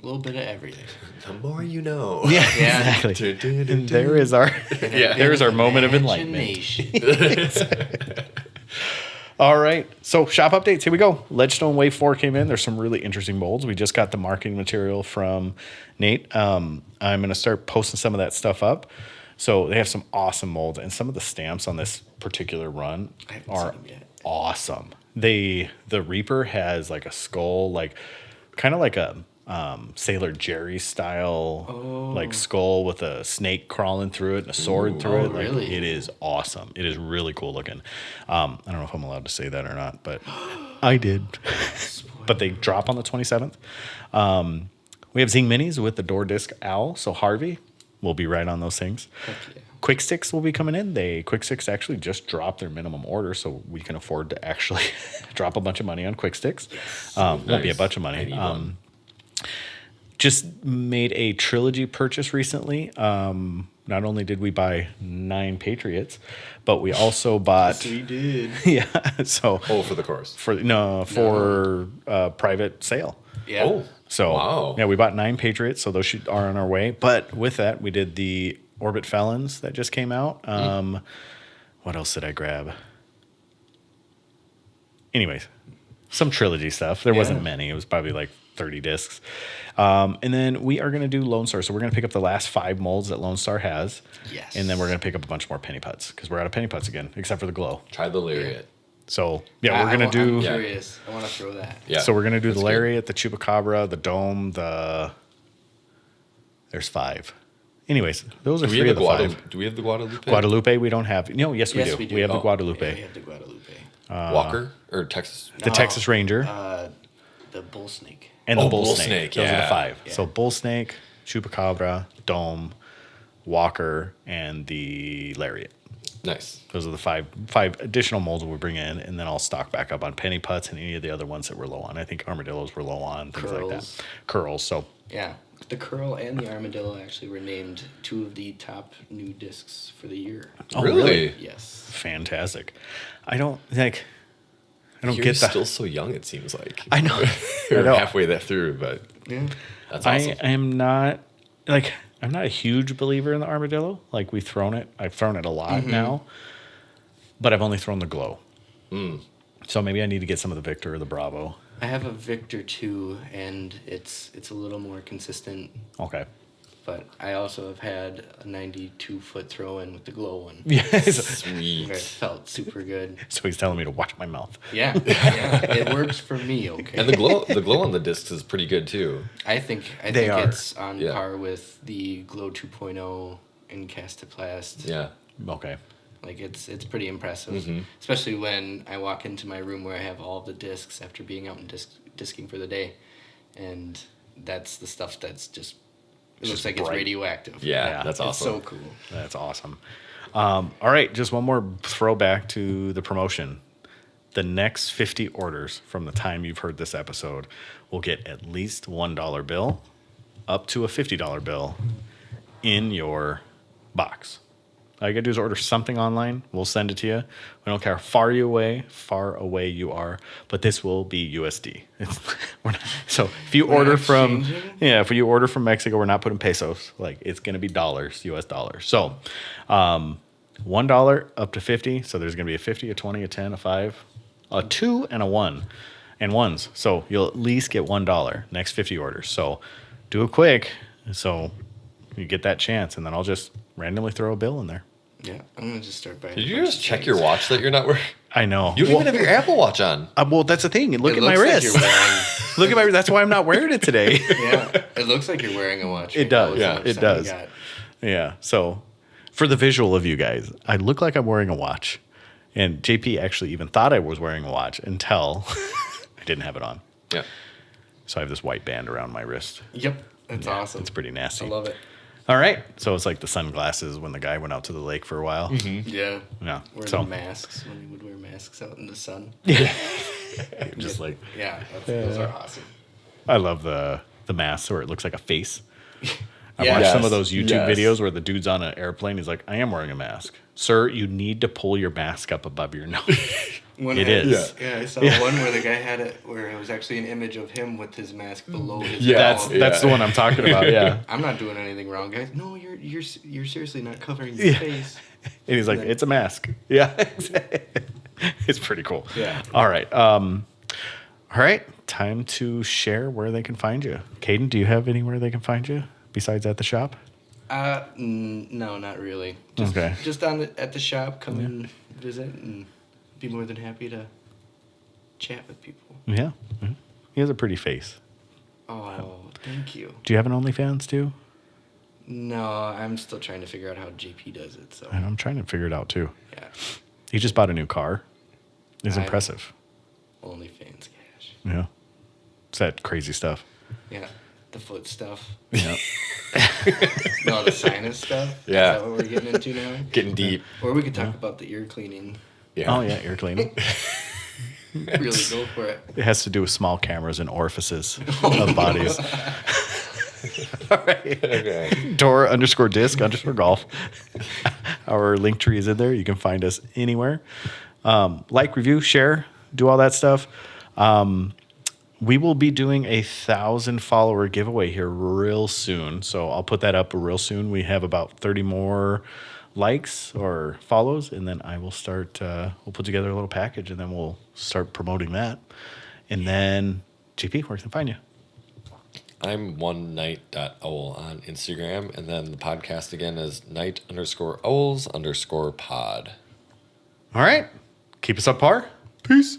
little bit of everything. The more you know. Yeah, Yeah. exactly. And there is our moment of enlightenment. Imagination. All right, so shop updates. Here we go. Ledgestone Wave 4 came in. There's some really interesting molds. We just got the marketing material from Nate. I'm going to start posting some of that stuff up. So they have some awesome molds, and some of the stamps on this particular run I haven't are seen them yet. awesome. The Reaper has like a skull, like kind of like a Sailor Jerry style like skull with a snake crawling through it and a sword through it. Like, really? it is awesome. It is really cool looking. I don't know if I'm allowed to say that or not, but I did. But they drop on the 27th. We have Zing Minis with the door disc owl. So Harvey will be right on those things. Heck yeah. Quick Sticks will be coming in. Quick Sticks actually just dropped their minimum order, so we can afford to actually drop a bunch of money on Quick Sticks. Won't be a Nice. bunch of I money. need one. Just made a trilogy purchase recently. Not only did we buy 9 Patriots, but we also bought We did. yeah. So Oh, for the course. for private sale. Yeah. Oh, So wow. yeah, we bought 9 Patriots, so those are on our way. But with that, we did the Orbit Felons that just came out. What else did I grab? Anyways, some trilogy stuff. There wasn't many. It was probably like 30 discs. And then we are going to do Lone Star. So we're going to pick up the last 5 molds that Lone Star has. Yes. And then we're going to pick up a bunch more penny putts because we're out of penny putts again, except for the glow. Try the lariat. So yeah, we're going to I'm do. curious. I want to throw that. Yeah. So we're going to do the That's good. lariat, the chupacabra, the dome, there's 5. Anyways, those are Do we 3 have of the the 5. Do we have the Guadalupe? Guadalupe, we don't have. No, yes, we Yes, do. we do. We have the Oh. Guadalupe, Yeah, we have the Guadalupe. Walker or Texas? the Texas Ranger, The bull snake. and the Oh, bull bull snake. snake, Those are the yeah. 5. Yeah. So bull snake, chupacabra, dome, walker, and the lariat. Nice. Those are the five additional molds we'll bring in, and then I'll stock back up on penny putts and any of the other ones that we're low on. I think armadillos were low on, things like Curls. that. Curls. So Yeah. The curl and the armadillo actually were named 2 of the top new discs for the year. Oh, really? Yes. fantastic. I don't You're get that. still so young. It seems like I know. You're I know. halfway that through, but Yeah. that's awesome. I am not like I'm not a huge believer in the armadillo. Like I've thrown it a lot now, but I've only thrown the glow. So maybe I need to get some of the Victor or the Bravo. I have a Victor 2, and it's a little more consistent. Okay. But I also have had a 92-foot throw-in with the glow one. Yes. Sweet. It felt super good. So he's telling me to watch my mouth. Yeah, it works for me. Okay. And the glow on the discs is pretty good too. I think They are. it's on Yeah. par with the Glow 2.0 in Castoplast. Yeah. Okay. Like it's pretty impressive, Mm-hmm. especially when I walk into my room where I have all of the discs after being out and disking for the day, and that's the stuff that's just it looks just like it's bright. radioactive. Yeah, Yeah. that's It's awesome. so cool. That's awesome. All right, just one more throwback to the promotion. The next 50 orders from the time you've heard this episode will get at least $1 bill up to a $50 bill in your box. All you gotta do is order something online. We'll send it to you. We don't care how far away you are, but this will be USD. So if you We're order not from exchanging? if you order from Mexico, we're not putting pesos. Like it's gonna be dollars, US dollars. So $1 up to 50. So there's gonna be a 50, a 20, a 10, a 5, a 2, and a 1. And ones. So you'll at least get $1 next 50 orders. So do it quick so you get that chance, and then I'll just randomly throw a bill in there. Yeah, I'm gonna just start buying. Did a you bunch just of check things. your watch that you're not wearing? I know. You don't even have your Apple Watch on. Well, that's the thing. Look It at my looks like wrist. you're wearing- Look at my. That's why I'm not wearing it today. Yeah, it looks like you're wearing a watch. It right now. does. That's Yeah, how much it time does. you got. Yeah. So, for the visual of you guys, I look like I'm wearing a watch, and JP actually even thought I was wearing a watch until I didn't have it on. Yeah. So I have this white band around my wrist. Yep, that's awesome. It's pretty nasty. I love it. All right. So it's like the sunglasses when the guy went out to the lake for a while. Yeah. Yeah. Wearing So the masks when we would wear masks out in the sun. just like Yeah, those are awesome. I love the mask where it looks like a face. I Yeah. watched some Yes, of those YouTube yes. videos where the dude's on an airplane. He's like, I am wearing a mask. Sir, you need to pull your mask up above your nose. One It had- is. Yeah, I saw one where the guy had it where it was actually an image of him with his mask below his Yeah. mouth. That's the one I'm talking about. Yeah. I'm not doing anything wrong, guys. No, you're seriously not covering your face. And he's like, it's a mask. Yeah. It's pretty cool. Yeah. All right. All right. Time to share where they can find you. Kaden, do you have anywhere they can find you besides at the shop? No, not really. Just, Okay. Just at the shop, come and visit, and be more than happy to chat with people. Yeah. Mhm. He has a pretty face. Oh, thank you. Do you have an OnlyFans too? No, I'm still trying to figure out how JP does it. So I'm trying to figure it out too. yeah, He just bought a new car. It's I- impressive. OnlyFans cash. Yeah. It's that crazy stuff. Yeah, the foot stuff. Yeah. No, the sinus stuff. Yeah. Is that what we're getting into now? Getting deep. Or we could talk about the ear cleaning. Yeah. Oh, yeah. Ear cleaning. Really go for it. It has to do with small cameras and orifices of bodies. All right. Okay. Door _disc _golf. Our link tree is in there. You can find us anywhere. Like, review, share, do all that stuff. We will be doing a 1,000 follower giveaway here real soon. So I'll put that up real soon. We have about 30 more likes or follows, and then I will start, we'll put together a little package, and then we'll start promoting that. And then, GP, where can I find you? I'm onenight.owl on Instagram, and then the podcast again is night_owls_pod. All right. Keep us up par. Peace.